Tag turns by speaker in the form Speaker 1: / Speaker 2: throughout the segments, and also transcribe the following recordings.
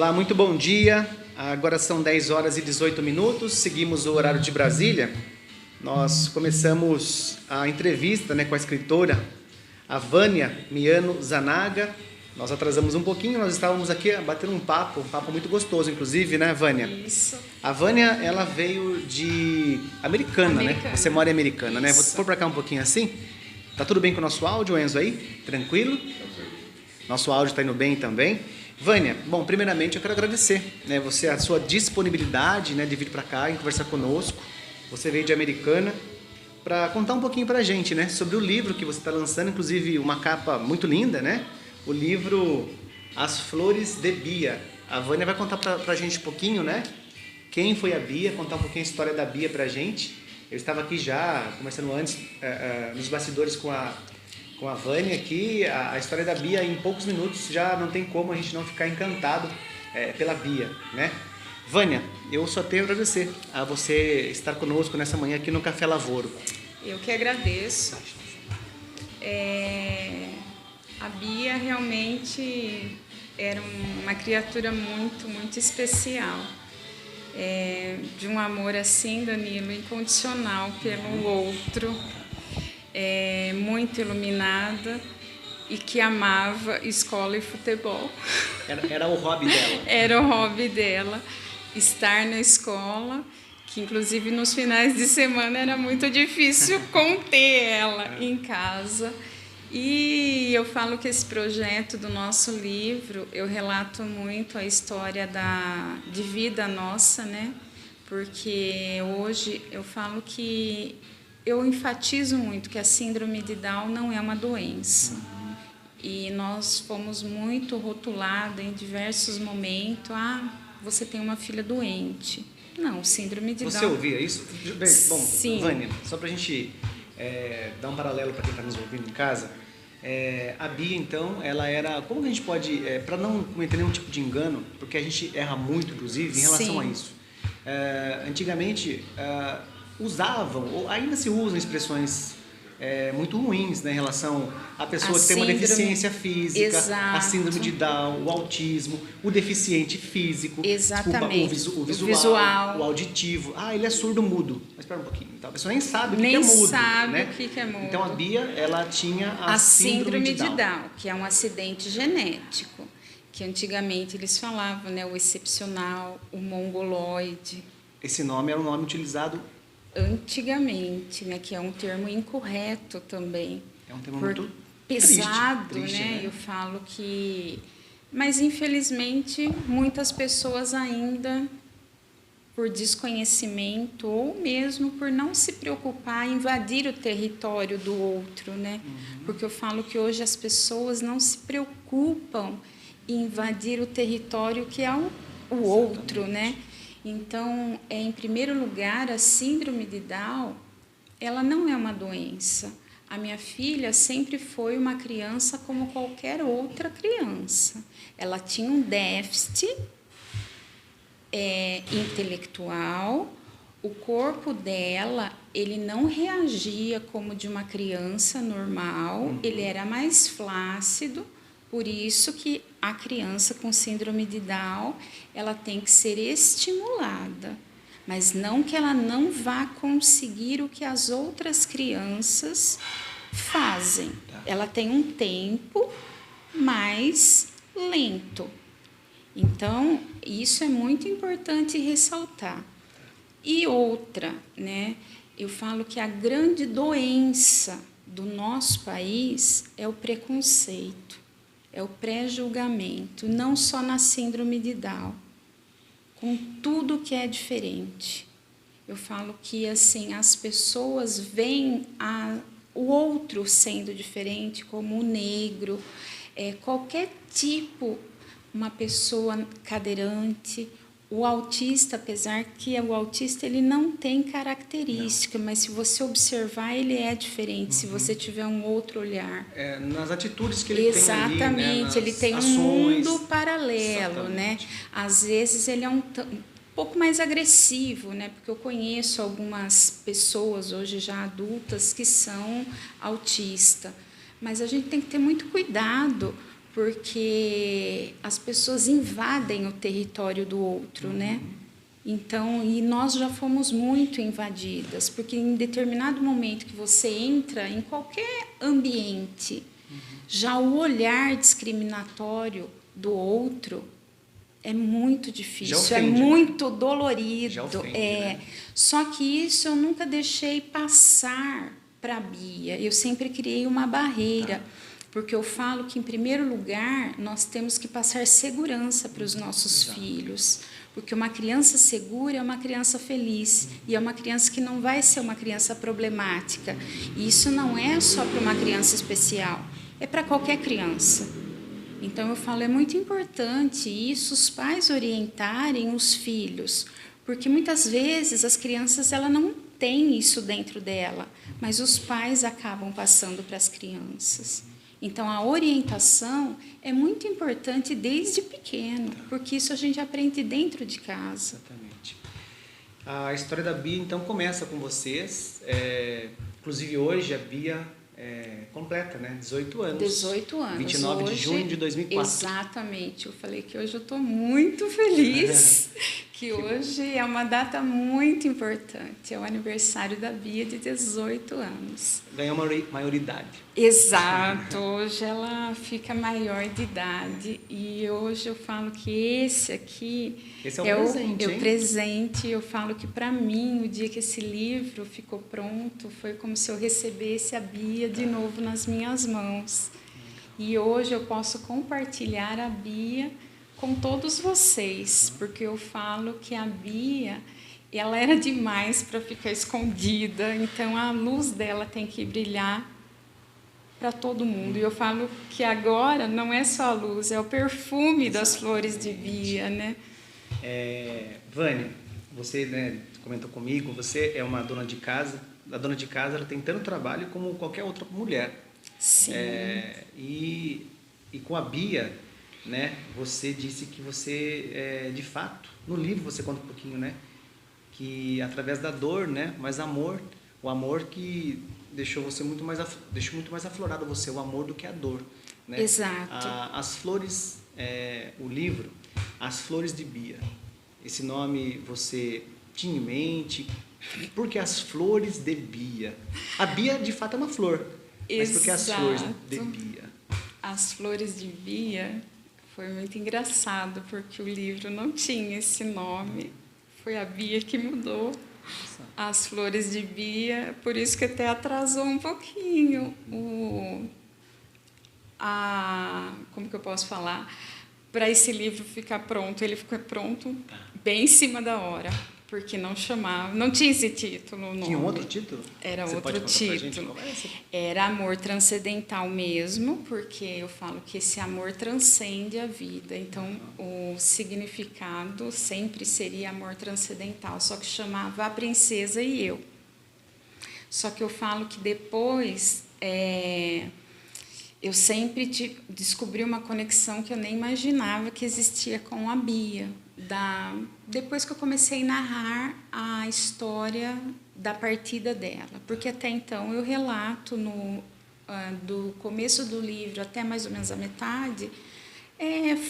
Speaker 1: Olá, muito bom dia. Agora são 10 horas e 18 minutos, seguimos o horário de Brasília. Nós começamos a entrevista, com a escritora, a Vânia Miano Zanaga. Nós atrasamos um pouquinho, nós estávamos aqui batendo um papo muito gostoso, inclusive, né, Vânia?
Speaker 2: Isso.
Speaker 1: A Vânia, ela veio de Americana, né? Você mora em Americana, né? Vou pôr pra cá um pouquinho assim. Tá tudo bem com o nosso áudio, Enzo, aí? Tranquilo? Nosso áudio tá indo bem também. Vânia, bom, primeiramente eu quero agradecer, você, a sua disponibilidade, de vir para cá e conversar conosco. Você veio de Americana para contar um pouquinho para a gente, sobre o livro que você está lançando, inclusive uma capa muito linda, o livro As Flores de Bia. A Vânia vai contar para a gente um pouquinho, quem foi a Bia, contar um pouquinho a história da Bia para a gente. Eu estava aqui já conversando antes, nos bastidores com a Vânia aqui, a história da Bia em poucos minutos já não tem como a gente não ficar encantado pela Bia, Vânia, eu só tenho a agradecer a você estar conosco nessa manhã aqui no Café Lavoro.
Speaker 2: Eu que agradeço. A Bia realmente era uma criatura muito, muito especial. De um amor assim, Danilo, incondicional pelo outro. Muito iluminada e que amava escola e futebol.
Speaker 1: Era o hobby dela.
Speaker 2: Era o hobby dela, estar na escola, que inclusive nos finais de semana era muito difícil conter ela em casa. E eu falo que esse projeto do nosso livro, eu relato muito a história de vida nossa, Porque hoje eu falo que eu enfatizo muito que a síndrome de Down não é uma doença. E nós fomos muito rotulados em diversos momentos. Você tem uma filha doente. Não, síndrome de Down...
Speaker 1: Você ouvia isso? Bem, bom,
Speaker 2: sim.
Speaker 1: Vânia, só para a gente dar um paralelo para quem está nos ouvindo em casa, a Bia, então, ela era... Como que a gente pode... para não cometer nenhum tipo de engano, porque a gente erra muito, inclusive, em relação a isso. Antigamente... usavam, ou ainda se usam expressões muito ruins, em relação à pessoa que tem uma deficiência física,
Speaker 2: exato.
Speaker 1: A síndrome de Down, o autismo, o deficiente físico,
Speaker 2: exatamente.
Speaker 1: Desculpa, o visual, o auditivo. Ele é surdo-mudo. Mas espera um pouquinho, então, a pessoa nem sabe o que é mudo.
Speaker 2: Nem sabe o que é mudo.
Speaker 1: Então a Bia, ela tinha a síndrome de Down,
Speaker 2: que é um acidente genético, que antigamente eles falavam, o excepcional, o mongoloide.
Speaker 1: Esse nome era um nome utilizado
Speaker 2: antigamente, que é um termo incorreto também.
Speaker 1: É um termo muito
Speaker 2: pesado,
Speaker 1: triste,
Speaker 2: Eu falo que... Mas, infelizmente, muitas pessoas ainda, por desconhecimento ou mesmo por não se preocupar em invadir o território do outro, Porque eu falo que hoje as pessoas não se preocupam em invadir o território que é o outro, Então, em primeiro lugar, a síndrome de Down, ela não é uma doença. A minha filha sempre foi uma criança como qualquer outra criança. Ela tinha um déficit intelectual, o corpo dela, ele não reagia como de uma criança normal, ele era mais flácido. Por isso que a criança com síndrome de Down, ela tem que ser estimulada, mas não que ela não vá conseguir o que as outras crianças fazem. Ela tem um tempo mais lento. Então, isso é muito importante ressaltar. E outra, eu falo que a grande doença do nosso país é o preconceito. É o pré-julgamento, não só na síndrome de Down, com tudo que é diferente. Eu falo que assim, as pessoas veem o outro sendo diferente, como o negro, qualquer tipo, uma pessoa cadeirante, o autista, apesar que o autista ele não tem característica, mas se você observar, ele é diferente, se você tiver um outro olhar.
Speaker 1: Nas atitudes que ele
Speaker 2: exatamente,
Speaker 1: tem ali, nas
Speaker 2: ele tem
Speaker 1: ações,
Speaker 2: um mundo paralelo,
Speaker 1: exatamente.
Speaker 2: Às vezes ele é um pouco mais agressivo, porque eu conheço algumas pessoas hoje já adultas que são autistas, mas a gente tem que ter muito cuidado, porque as pessoas invadem o território do outro, né? Então, e nós já fomos muito invadidas, porque em determinado momento que você entra em qualquer ambiente, já o olhar discriminatório do outro é muito difícil, ofende, é muito dolorido.
Speaker 1: Já ofende,
Speaker 2: né? Só que isso eu nunca deixei passar para a Bia. Eu sempre criei uma barreira, porque eu falo que, em primeiro lugar, nós temos que passar segurança para os nossos filhos. Porque uma criança segura é uma criança feliz. E é uma criança que não vai ser uma criança problemática. E isso não é só para uma criança especial, é para qualquer criança. Então, eu falo, é muito importante isso, os pais orientarem os filhos, porque muitas vezes as crianças ela não têm isso dentro dela, mas os pais acabam passando para as crianças. Então, a orientação é muito importante desde pequeno, porque isso a gente aprende dentro de casa.
Speaker 1: Exatamente. A história da Bia, então, começa com vocês. Inclusive, hoje a Bia completa, né? 18 anos.
Speaker 2: 18 anos.
Speaker 1: 29
Speaker 2: hoje,
Speaker 1: de junho de 2004.
Speaker 2: Exatamente. Eu falei que hoje eu estou muito feliz, que hoje é uma data muito importante. É o aniversário da Bia de 18 anos.
Speaker 1: Ganhou maioridade.
Speaker 2: Exato. Hoje ela fica maior de idade. E hoje eu falo que esse aqui
Speaker 1: esse é o presente,
Speaker 2: o presente. Eu falo que, para mim, o dia que esse livro ficou pronto, foi como se eu recebesse a Bia de novo nas minhas mãos. E hoje eu posso compartilhar a Bia com todos vocês, porque eu falo que a Bia, ela era demais para ficar escondida, então a luz dela tem que brilhar para todo mundo. E eu falo que agora não é só a luz, é o perfume das flores de Bia, né?
Speaker 1: Vânia, você, né, comentou comigo, você é uma dona de casa. A dona de casa, ela tem tanto trabalho como qualquer outra mulher.
Speaker 2: Sim.
Speaker 1: E com a Bia, né, você disse que você, de fato, no livro você conta um pouquinho, né, que através da dor, né, mas o amor que deixou muito mais aflorado você, o amor do que a dor, né?
Speaker 2: Exato.
Speaker 1: As flores, o livro, As Flores de Bia, esse nome você tinha em mente? Por que As Flores de Bia? A Bia, de fato, é uma flor, mas por que As Flores de Bia?
Speaker 2: As Flores de Bia foi muito engraçado, porque o livro não tinha esse nome. Foi a Bia que mudou. As Flores de Bia, por isso que até atrasou um pouquinho como que eu posso falar? Para esse livro ficar pronto. Ele ficou pronto bem em cima da hora, porque não tinha esse título. O nome.
Speaker 1: Tinha um outro título?
Speaker 2: Era outro título. Era Amor Transcendental mesmo, porque eu falo que esse amor transcende a vida. Então, o significado sempre seria amor transcendental, só que chamava A Princesa e Eu. Só que eu falo que depois eu sempre descobri uma conexão que eu nem imaginava que existia com a Bia. Depois que eu comecei a narrar a história da partida dela, porque até então eu relato do começo do livro até mais ou menos a metade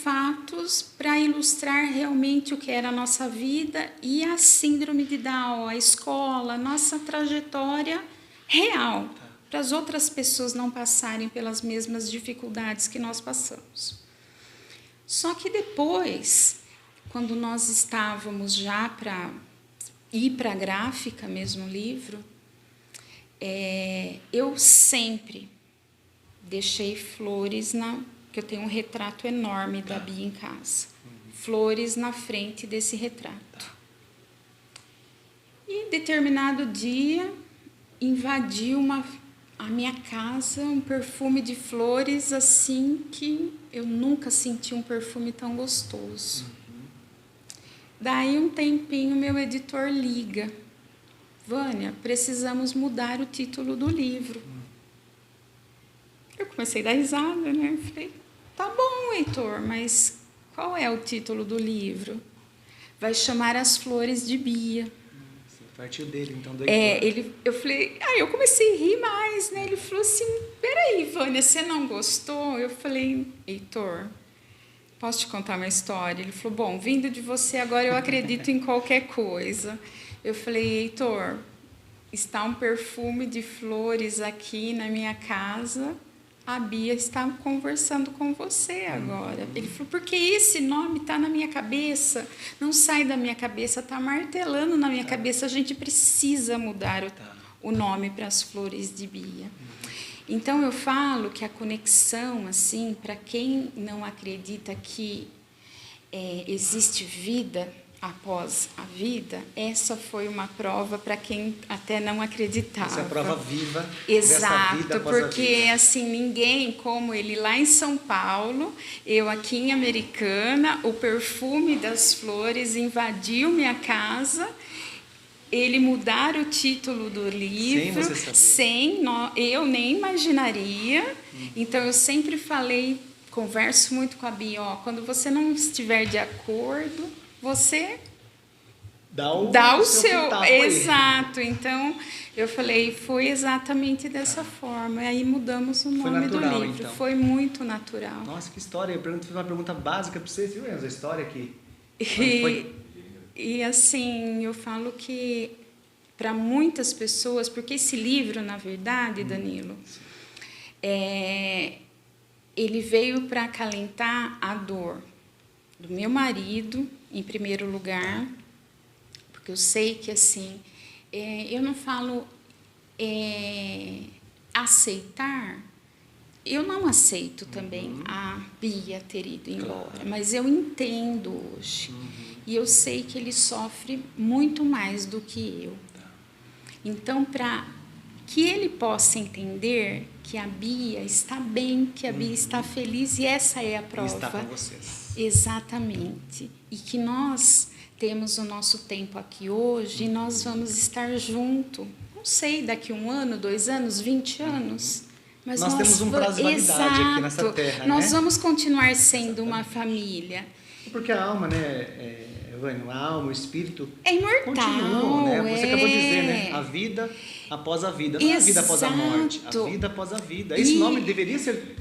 Speaker 2: fatos para ilustrar realmente o que era a nossa vida e a síndrome de Down, a escola, a nossa trajetória real, para as outras pessoas não passarem pelas mesmas dificuldades que nós passamos. Só que depois, quando nós estávamos já para ir para a gráfica mesmo, o livro, eu sempre deixei flores, porque eu tenho um retrato enorme da Bia em casa, flores na frente desse retrato. E, determinado dia, invadiu a minha casa um perfume de flores assim que eu nunca senti um perfume tão gostoso. Daí, um tempinho, meu editor liga. Vânia, precisamos mudar o título do livro. Eu comecei a dar risada, né? Eu falei, tá bom, Heitor, mas qual é o título do livro? Vai chamar As Flores de Bia.
Speaker 1: Partiu dele, então, do Heitor.
Speaker 2: Eu falei, eu comecei a rir mais, né? Ele falou assim, peraí, Vânia, você não gostou? Eu falei, Heitor, posso te contar uma história? Ele falou, bom, vindo de você agora eu acredito em qualquer coisa. Eu falei, Heitor, está um perfume de flores aqui na minha casa, a Bia está conversando com você agora. Ele falou, porque esse nome está na minha cabeça, não sai da minha cabeça, está martelando na minha cabeça, a gente precisa mudar o nome para as flores de Bia. Então, eu falo que a conexão, assim, para quem não acredita que existe vida após a vida, essa foi uma prova para quem até não acreditava.
Speaker 1: Essa é a prova viva.
Speaker 2: Exato,
Speaker 1: dessa vida após
Speaker 2: porque
Speaker 1: a vida.
Speaker 2: assim, ninguém como ele lá em São Paulo, eu aqui em Americana, o perfume das flores invadiu minha casa, ele mudar o título do livro, eu nem imaginaria. Então eu sempre falei, converso muito com a Bia, quando você não estiver de acordo, você dá o seu exato. Então eu falei, foi exatamente dessa forma. Aí mudamos o nome do livro. Então. Foi muito natural.
Speaker 1: Nossa, que história! Eu fiz uma pergunta básica para você, viu, Enzo? A história aqui.
Speaker 2: E assim, eu falo que para muitas pessoas, porque esse livro, na verdade, Danilo, ele veio para acalentar a dor do meu marido, em primeiro lugar, porque eu sei que, assim, eu não falo aceitar, eu não aceito também a Bia ter ido embora, mas eu entendo hoje, e eu sei que ele sofre muito mais do que eu. Então, para que ele possa entender que a Bia está bem, que a Bia está feliz, e essa é a prova.
Speaker 1: E está com vocês.
Speaker 2: Exatamente. E que nós temos o nosso tempo aqui hoje e nós vamos estar junto. Não sei, daqui 1 ano, 2 anos, 20 anos. Mas
Speaker 1: nós temos um prazo de validade aqui nessa terra,
Speaker 2: nós vamos continuar sendo uma família.
Speaker 1: Porque a alma, né, a alma, o espírito
Speaker 2: é imortal,
Speaker 1: continuam, né? Você acabou de dizer, né? A vida após a vida, não é a vida após a morte, a vida após a vida. Esse nome deveria ser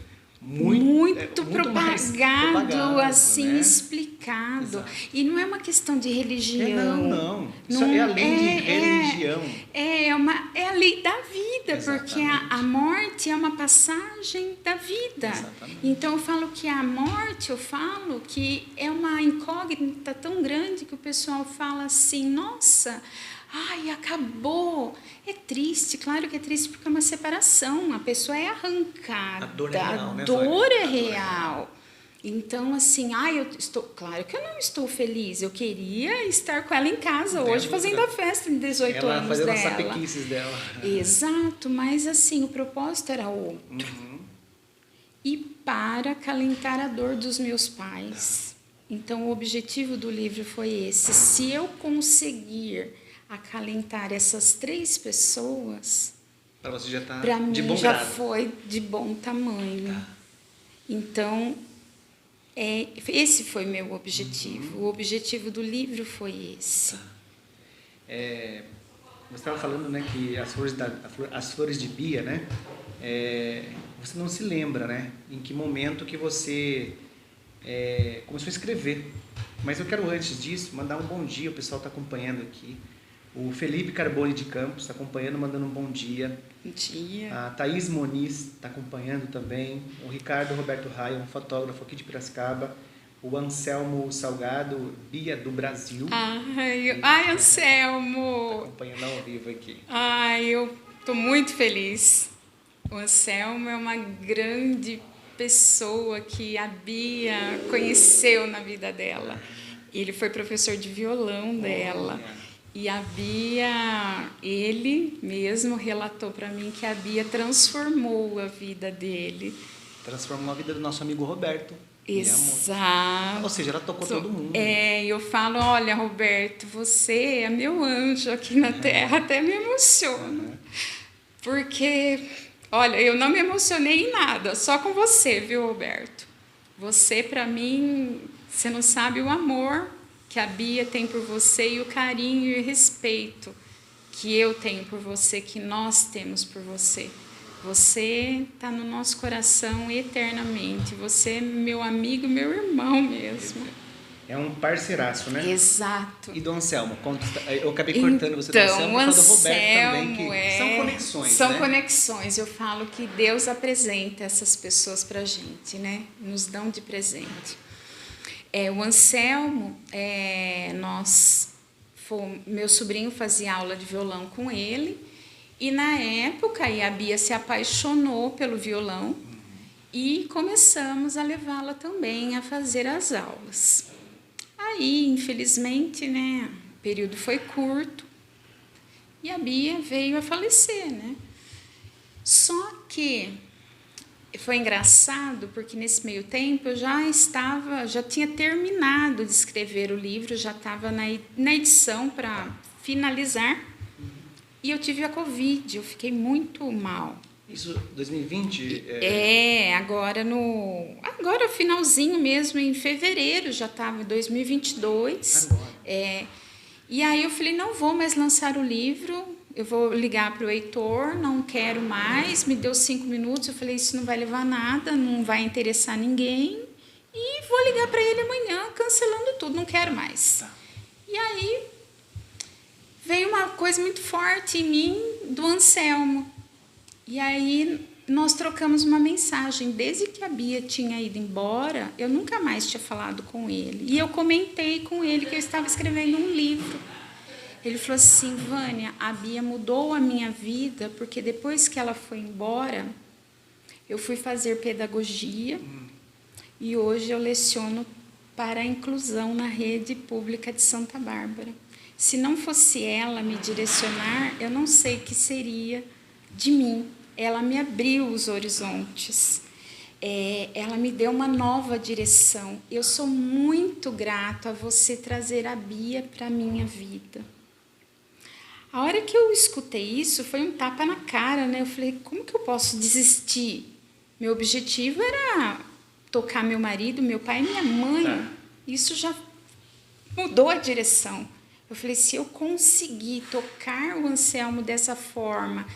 Speaker 1: muito
Speaker 2: propagado, assim,
Speaker 1: né?
Speaker 2: explicado.
Speaker 1: Exato.
Speaker 2: E não é uma questão de religião.
Speaker 1: Não. Isso é além de religião.
Speaker 2: É a lei da vida, porque a morte é uma passagem da vida.
Speaker 1: Exatamente.
Speaker 2: Então, eu falo que a morte, é uma incógnita tão grande que o pessoal fala assim, nossa, acabou. É triste, claro que é triste porque é uma separação, a pessoa é arrancada.
Speaker 1: A dor é real, né?
Speaker 2: A dor é real. Então, assim, claro que eu não estou feliz, eu queria estar com ela em casa hoje, fazendo a festa de 18 anos dela.
Speaker 1: Ela fazendo as sapequices dela.
Speaker 2: Exato, mas assim, o propósito era outro. E para acalentar a dor dos meus pais. Então, o objetivo do livro foi esse. Se eu conseguir acalentar essas 3 pessoas,
Speaker 1: para você já tá
Speaker 2: para mim
Speaker 1: bom
Speaker 2: já
Speaker 1: grado.
Speaker 2: foi de bom tamanho. Então, esse foi meu objetivo. O objetivo do livro foi esse.
Speaker 1: Você estava falando, né, que as flores de Bia, né, você não se lembra, né, em que momento que você começou a escrever. Mas eu quero, antes disso, mandar um bom dia. O pessoal está acompanhando aqui. O Felipe Carbone de Campos está acompanhando, mandando um bom dia.
Speaker 2: Bom dia.
Speaker 1: A Thaís Moniz está acompanhando também. O Ricardo Roberto Raia, um fotógrafo aqui de Piracicaba. O Anselmo Salgado, Bia do Brasil.
Speaker 2: Ai, Anselmo!
Speaker 1: Está acompanhando ao vivo aqui.
Speaker 2: Eu estou muito feliz. O Anselmo é uma grande pessoa que a Bia conheceu na vida dela. Ele foi professor de violão dela. E a Bia, ele mesmo relatou para mim que a Bia transformou a vida dele.
Speaker 1: Transformou a vida do nosso amigo Roberto.
Speaker 2: Exato.
Speaker 1: Ou seja, ela tocou todo mundo.
Speaker 2: Eu falo, olha, Roberto, você é meu anjo aqui na Terra, até me emociona. Porque, olha, eu não me emocionei em nada, só com você, viu, Roberto? Você, para mim, você não sabe o amor que a Bia tem por você e o carinho e o respeito que eu tenho por você, que nós temos por você. Você está no nosso coração eternamente. Você é meu amigo, meu irmão mesmo.
Speaker 1: É um parceiraço, né?
Speaker 2: Exato.
Speaker 1: E do Anselmo? Eu acabei cortando você do Anselmo,
Speaker 2: o
Speaker 1: do Roberto também, que são conexões,
Speaker 2: São
Speaker 1: né?
Speaker 2: conexões. Eu falo que Deus apresenta essas pessoas para a gente, né? Nos dão de presente. O Anselmo, meu sobrinho fazia aula de violão com ele, e na época a Bia se apaixonou pelo violão e começamos a levá-la também a fazer as aulas. Aí, infelizmente, né, o período foi curto e a Bia veio a falecer, né? Só que foi engraçado porque nesse meio tempo eu já tinha terminado de escrever o livro, já estava na edição para finalizar, e eu tive a Covid, eu fiquei muito mal.
Speaker 1: Isso 2020?
Speaker 2: Agora finalzinho mesmo, em fevereiro, já estava em 2022.
Speaker 1: Agora.
Speaker 2: E aí eu falei, não vou mais lançar o livro, eu vou ligar para o Heitor, não quero mais, me deu 5 minutos, eu falei, isso não vai levar a nada, não vai interessar ninguém, e vou ligar para ele amanhã, cancelando tudo, não quero mais.
Speaker 1: Tá.
Speaker 2: E aí veio uma coisa muito forte em mim do Anselmo. E aí nós trocamos uma mensagem. Desde que a Bia tinha ido embora, eu nunca mais tinha falado com ele. E eu comentei com ele que eu estava escrevendo um livro. Ele falou assim, Vânia, a Bia mudou a minha vida, porque depois que ela foi embora, eu fui fazer pedagogia e hoje eu leciono para a inclusão na rede pública de Santa Bárbara. Se não fosse ela me direcionar, eu não sei o que seria de mim. Ela me abriu os horizontes, ela me deu uma nova direção. Eu sou muito grato a você trazer a Bia para a minha vida. A hora que eu escutei isso, foi um tapa na cara, né? Eu falei, como que eu posso desistir? Meu objetivo era tocar meu marido, meu pai e minha mãe.
Speaker 1: Tá.
Speaker 2: Isso já mudou a direção. Eu falei, se eu conseguir tocar o Anselmo dessa forma,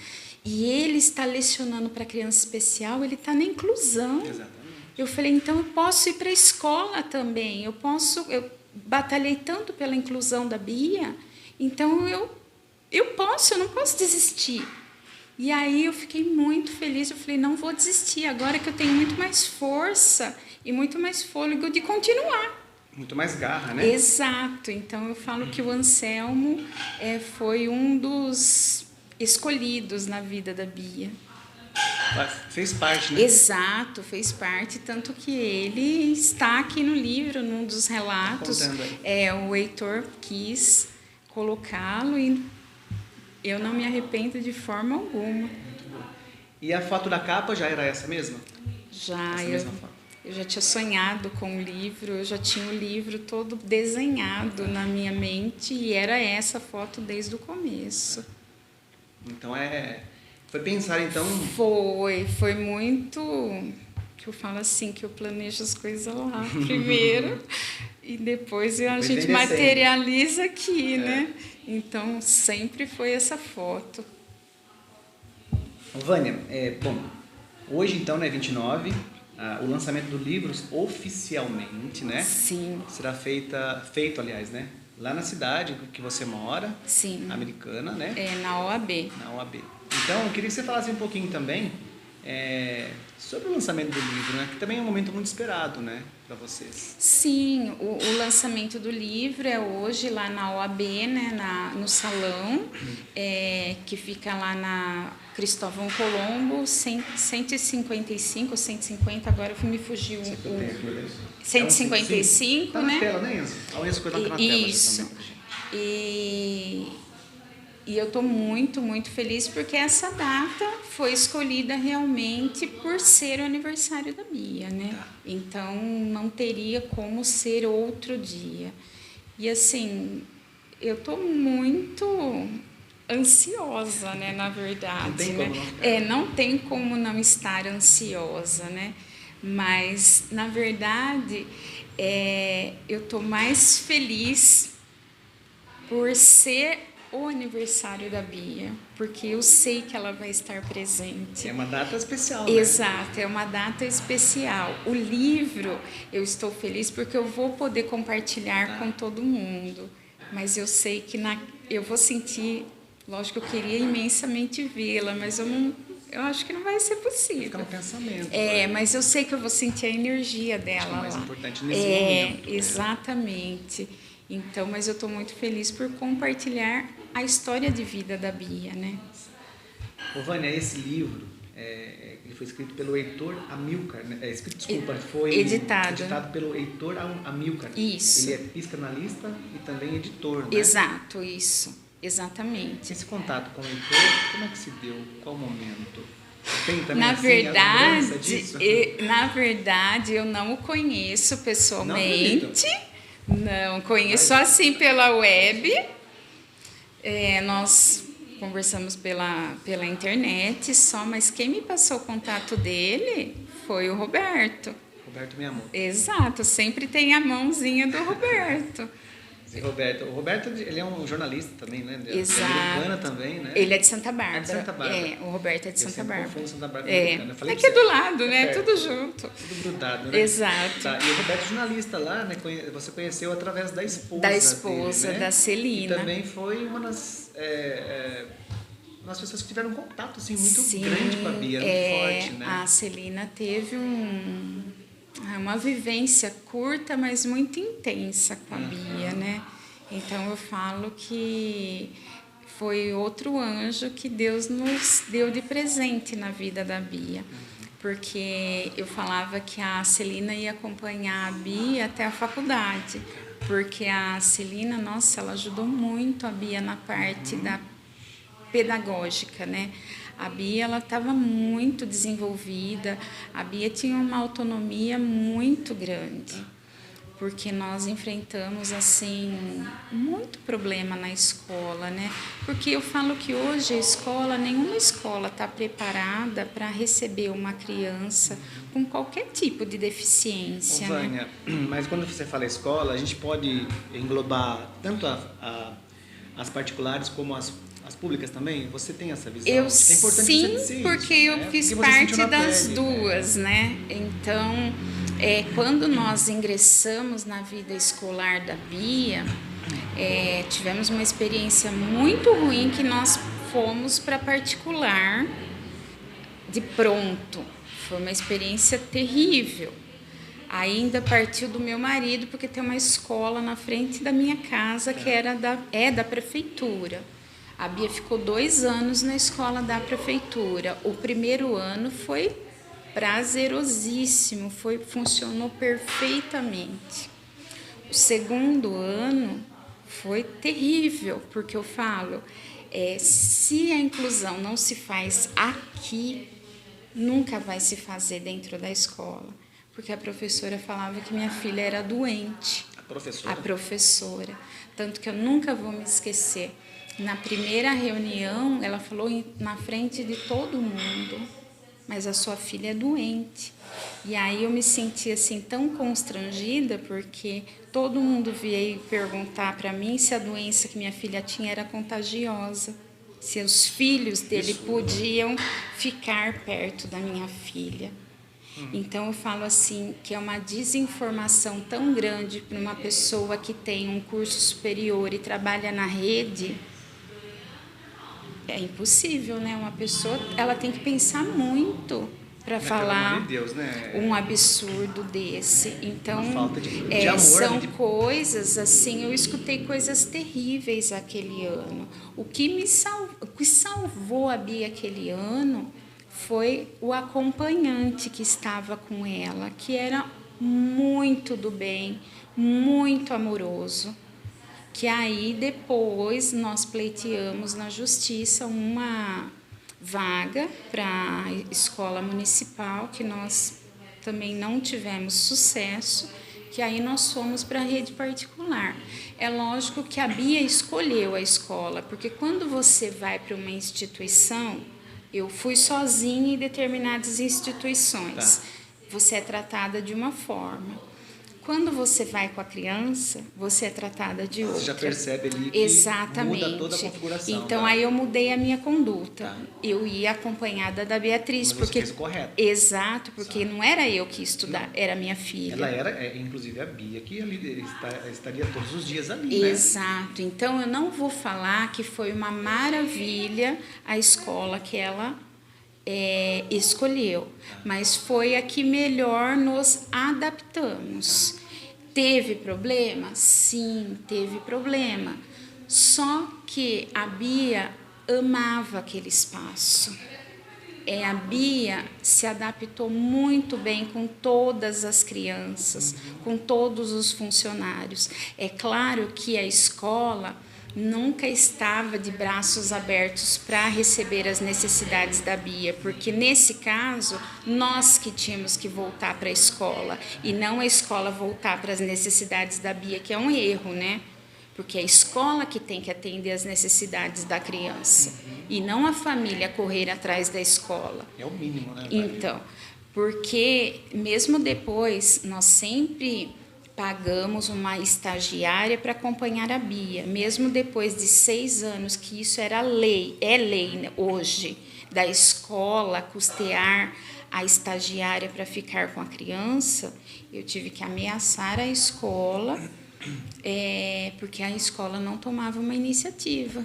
Speaker 2: e ele está lecionando para criança especial, ele está na inclusão.
Speaker 1: Exatamente.
Speaker 2: Eu falei, então eu posso ir para a escola também. Eu batalhei tanto pela inclusão da Bia, então eu não posso desistir. E aí eu fiquei muito feliz, eu falei, não vou desistir, agora que eu tenho muito mais força e muito mais fôlego de continuar.
Speaker 1: Muito mais garra, né?
Speaker 2: Exato, então eu falo que o Anselmo foi um dos escolhidos na vida da Bia.
Speaker 1: Fez parte, né?
Speaker 2: Exato, fez parte, tanto que ele está aqui no livro, num dos relatos. O Heitor quis colocá-lo e eu não me arrependo de forma alguma.
Speaker 1: E a foto da capa já era essa mesma?
Speaker 2: Já, eu já tinha sonhado com o livro, eu já tinha o livro todo desenhado na minha mente e era essa foto desde o começo.
Speaker 1: Então foi pensar então...
Speaker 2: Foi muito... que eu falo assim, que eu planejo as coisas lá primeiro e depois a gente materializa aqui, né? Então sempre foi essa foto.
Speaker 1: Vânia, bom, hoje então, né, 29, o lançamento do livro oficialmente, né?
Speaker 2: Sim.
Speaker 1: Será feito, aliás, né? Lá na cidade que você mora,
Speaker 2: sim,
Speaker 1: Americana, né?
Speaker 2: Na OAB.
Speaker 1: Na OAB. Então, eu queria que você falasse um pouquinho também sobre o lançamento do livro, né? Que também é um momento muito esperado, né? Para vocês.
Speaker 2: Sim, o lançamento do livro é hoje lá na OAB, né? No salão, que fica lá na Cristóvão Colombo, 155 ou 150, agora me fugiu o 155,
Speaker 1: tá
Speaker 2: né?
Speaker 1: Na tela, né, Enzo? A Enzo colocou na tela.
Speaker 2: Isso. E eu estou muito, muito feliz porque essa data foi escolhida realmente por ser o aniversário da Bia, né?
Speaker 1: Tá.
Speaker 2: Então, não teria como ser outro dia. E, assim, eu estou muito ansiosa, né, na verdade. Não tem como não estar ansiosa, né? Mas, na verdade, eu estou mais feliz por ser o aniversário da Bia, porque eu sei que ela vai estar presente.
Speaker 1: É uma data especial, né?
Speaker 2: Exato, é uma data especial. O livro, eu estou feliz porque eu vou poder compartilhar com todo mundo. Mas eu sei que eu vou sentir, lógico, eu queria imensamente vê-la, mas eu acho que não vai ser possível.
Speaker 1: Fica no pensamento.
Speaker 2: Mas eu sei que eu vou sentir a energia dela
Speaker 1: acho que é o mais
Speaker 2: lá.
Speaker 1: importante nesse momento.
Speaker 2: Exatamente. Então, mas eu estou muito feliz por compartilhar a história de vida da Bia, né?
Speaker 1: Ô, Vânia, esse livro, ele foi escrito pelo Heitor Amilcar, né? Foi editado pelo Heitor Amilcar.
Speaker 2: Isso.
Speaker 1: Ele é psicanalista e também editor, né?
Speaker 2: Exato, isso. Exatamente.
Speaker 1: Esse contato com o Heitor, como é que se deu? Qual momento? Tem também,
Speaker 2: na
Speaker 1: verdade,
Speaker 2: verdade, eu não o conheço pessoalmente. Não, conheço assim pela web. Nós conversamos pela internet só, mas quem me passou o contato dele foi o Roberto.
Speaker 1: Roberto Miyamoto.
Speaker 2: Exato, sempre tem a mãozinha do Roberto.
Speaker 1: O Roberto, ele é um jornalista também, né?
Speaker 2: Exato.
Speaker 1: Americana também, né?
Speaker 2: Ele é de Santa Bárbara.
Speaker 1: É de Santa Bárbara.
Speaker 2: O Roberto é de Santa Bárbara.
Speaker 1: Eu Santa Bárbara americana.
Speaker 2: Aqui é do lado, né? Tudo junto.
Speaker 1: Tudo grudado, né?
Speaker 2: Exato.
Speaker 1: Tá. E o Roberto é jornalista lá, né? Você conheceu através da esposa dele, né?
Speaker 2: Da Celina.
Speaker 1: E também foi uma das pessoas que tiveram um contato assim, muito grande com a Bia, muito forte, né?
Speaker 2: A Celina teve uma vivência curta, mas muito intensa com a Bia, né? Então eu falo que foi outro anjo que Deus nos deu de presente na vida da Bia. Porque eu falava que a Celina ia acompanhar a Bia até a faculdade. Porque a Celina, nossa, ela ajudou muito a Bia na parte da pedagógica, né? A Bia, ela estava muito desenvolvida, a Bia tinha uma autonomia muito grande, porque nós enfrentamos, assim, muito problema na escola, né? Porque eu falo que hoje nenhuma escola está preparada para receber uma criança com qualquer tipo de deficiência,
Speaker 1: Vânia, né? Mas quando você fala escola, a gente pode englobar tanto as particulares como as públicas também? Você tem essa visão?
Speaker 2: É importante
Speaker 1: sim, você dizer
Speaker 2: porque
Speaker 1: isso,
Speaker 2: eu
Speaker 1: né?
Speaker 2: fiz
Speaker 1: Porque
Speaker 2: parte das duas, né? Então, quando nós ingressamos na vida escolar da Bia, tivemos uma experiência muito ruim que nós fomos para particular de pronto. Foi uma experiência terrível. Ainda partiu do meu marido, porque tem uma escola na frente da minha casa que é da prefeitura. A Bia ficou 2 anos na escola da prefeitura. O primeiro ano foi prazerosíssimo, funcionou perfeitamente. O segundo ano foi terrível, porque eu falo, se a inclusão não se faz aqui, nunca vai se fazer dentro da escola. Porque a professora falava que minha filha era doente.
Speaker 1: A
Speaker 2: professora. Tanto que eu nunca vou me esquecer. Na primeira reunião, ela falou na frente de todo mundo, mas a sua filha é doente. E aí eu me senti assim tão constrangida, porque todo mundo veio perguntar para mim se a doença que minha filha tinha era contagiosa, se os filhos dele podiam ficar perto da minha filha. Então eu falo assim que é uma desinformação tão grande para uma pessoa que tem um curso superior e trabalha na rede. É impossível, né? Uma pessoa, ela tem que pensar muito para falar
Speaker 1: pelo amor de Deus, né?
Speaker 2: Um absurdo desse. Então,
Speaker 1: uma falta de amor,
Speaker 2: são coisas assim, eu escutei coisas terríveis aquele ano. O que salvou a Bia aquele ano foi o acompanhante que estava com ela, que era muito do bem, muito amoroso. Que aí depois nós pleiteamos na justiça uma vaga para a escola municipal, que nós também não tivemos sucesso, que aí nós fomos para a rede particular. É lógico que a Bia escolheu a escola, porque quando você vai para uma instituição, eu fui sozinha em determinadas instituições, você é tratada de uma forma. Quando você vai com a criança, você é tratada de outra.
Speaker 1: Você já percebe ali que
Speaker 2: Exatamente.
Speaker 1: muda toda a configuração.
Speaker 2: Então, aí eu mudei a minha conduta. Eu ia acompanhada da Beatriz.
Speaker 1: Mas
Speaker 2: porque
Speaker 1: você fez o correto.
Speaker 2: Exato, porque não era eu que ia estudar, era minha filha.
Speaker 1: Ela era, inclusive, a Bia, que ali estaria todos os dias ali, né?
Speaker 2: Exato. Então, eu não vou falar que foi uma maravilha a escola que ela escolheu, mas foi a que melhor nos adaptamos. Teve problema? Sim, teve problema. Só que a Bia amava aquele espaço. A Bia se adaptou muito bem com todas as crianças, com todos os funcionários. É claro que a escola nunca estava de braços abertos para receber as necessidades da Bia, porque nesse caso nós que tínhamos que voltar para a escola e não a escola voltar para as necessidades da Bia, que é um erro, né? Porque é a escola que tem que atender as necessidades da criança e não a família correr atrás da escola.
Speaker 1: É o mínimo, né?
Speaker 2: Então, porque mesmo depois nós sempre pagamos uma estagiária para acompanhar a Bia, mesmo depois de 6 anos, que isso era lei, é lei, né, hoje, da escola custear a estagiária para ficar com a criança, eu tive que ameaçar a escola, porque a escola não tomava uma iniciativa.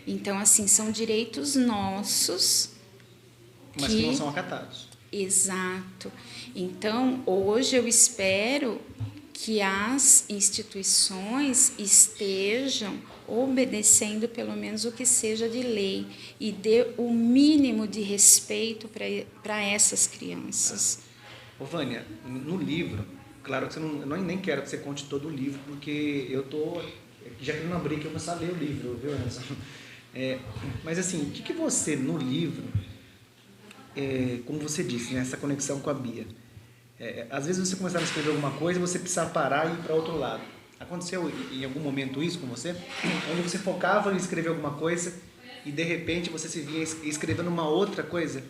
Speaker 2: Então, assim, são direitos nossos.
Speaker 1: Mas que não são acatados.
Speaker 2: Exato. Então, hoje eu espero que as instituições estejam obedecendo pelo menos o que seja de lei e dê o mínimo de respeito para essas crianças.
Speaker 1: Ô, Vânia, no livro, claro que eu nem quero que você conte todo o livro, porque eu tô já querendo abrir que eu começar a ler o livro, viu, Anderson? Mas assim, o que você, no livro, como você disse, né, essa conexão com a Bia, às vezes você começava a escrever alguma coisa e você precisava parar e ir para outro lado. Aconteceu em algum momento isso com você? Onde você focava em escrever alguma coisa e de repente você se via escrevendo uma outra coisa?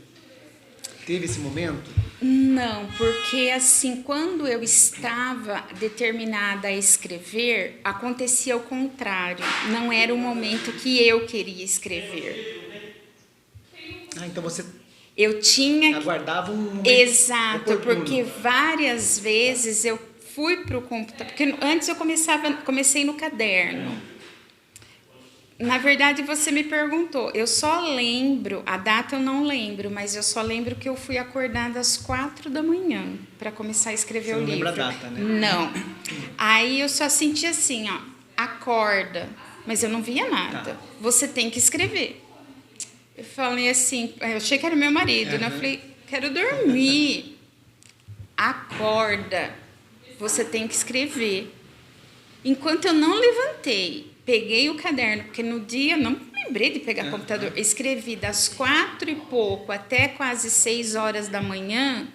Speaker 1: Teve esse momento?
Speaker 2: Não, porque assim, quando eu estava determinada a escrever, acontecia o contrário. Não era o momento que eu queria escrever.
Speaker 1: Então você...
Speaker 2: Eu tinha...
Speaker 1: Aguardava um momento.
Speaker 2: Exato,
Speaker 1: oportuno.
Speaker 2: porque várias vezes eu fui para o computador, porque antes eu comecei no caderno. Na verdade, você me perguntou, eu só lembro, a data eu não lembro, mas eu só lembro que eu fui acordada às 4 da manhã para começar a escrever o livro.
Speaker 1: Você não lembra a data, né?
Speaker 2: Não. Aí eu só senti assim, ó, acorda, mas eu não via nada.
Speaker 1: Tá.
Speaker 2: Você tem que escrever. Eu falei assim, eu achei que era meu marido, né? Eu falei, quero dormir. Acorda, você tem que escrever. Enquanto eu não levantei, peguei o caderno, porque no dia não lembrei de pegar o computador, escrevi das 4 e pouco até quase 6 horas da manhã,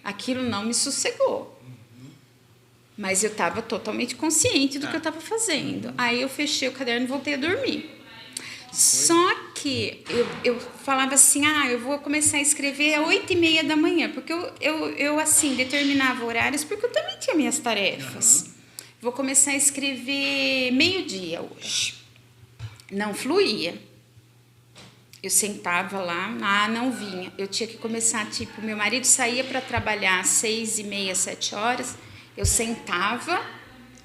Speaker 2: aquilo não me sossegou. Mas eu estava totalmente consciente do que eu estava fazendo. Aí eu fechei o caderno e voltei a dormir. Só que eu falava assim, eu vou começar a escrever às 8h30 da manhã, porque eu assim, determinava horários, porque eu também tinha minhas tarefas. Vou começar a escrever meio-dia hoje. Não fluía. Eu sentava lá, não vinha. Eu tinha que começar, meu marido saía para trabalhar às 6h30, 7 horas, eu sentava,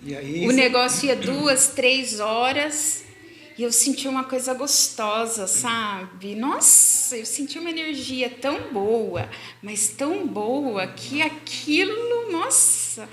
Speaker 1: e aí,
Speaker 2: o negócio ia 2, 3 horas... E eu senti uma coisa gostosa, sabe? Nossa, eu senti uma energia tão boa, mas tão boa que aquilo, nossa...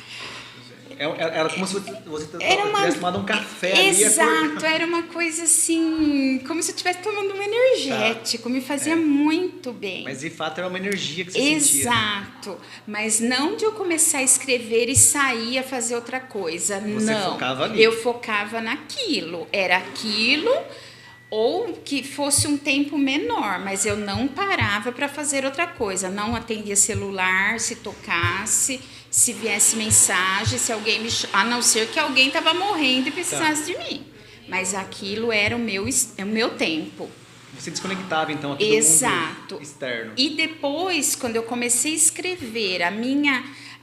Speaker 1: Era como se você tivesse tomado um café ali.
Speaker 2: Exato, era uma coisa assim, como se eu estivesse tomando um energético, me fazia muito bem.
Speaker 1: Mas de fato era uma energia que você sentia.
Speaker 2: Exato, mas não de eu começar a escrever e sair a fazer outra coisa,
Speaker 1: você
Speaker 2: não.
Speaker 1: Focava ali.
Speaker 2: Eu focava naquilo, era aquilo, ou que fosse um tempo menor, mas eu não parava para fazer outra coisa, não atendia celular, se tocasse... Se viesse mensagem, se alguém a não ser que alguém estava morrendo e precisasse de mim. Mas aquilo era o meu tempo.
Speaker 1: Você desconectava, então, aqui do mundo externo.
Speaker 2: E depois, quando eu comecei a escrever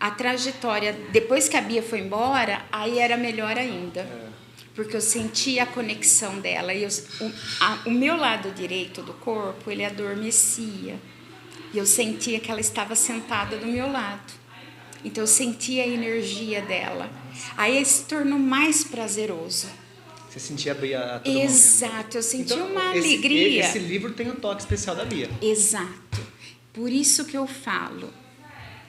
Speaker 2: a trajetória, depois que a Bia foi embora, aí era melhor ainda. Porque eu sentia a conexão dela. E o meu lado direito do corpo, ele adormecia. E eu sentia que ela estava sentada do meu lado. Então, eu sentia a energia dela. Aí, se tornou mais prazeroso.
Speaker 1: Você sentia a Bia a todo
Speaker 2: Exato,
Speaker 1: momento.
Speaker 2: Eu sentia
Speaker 1: então,
Speaker 2: uma alegria.
Speaker 1: Esse livro tem um toque especial da Bia.
Speaker 2: Exato. Por isso que eu falo.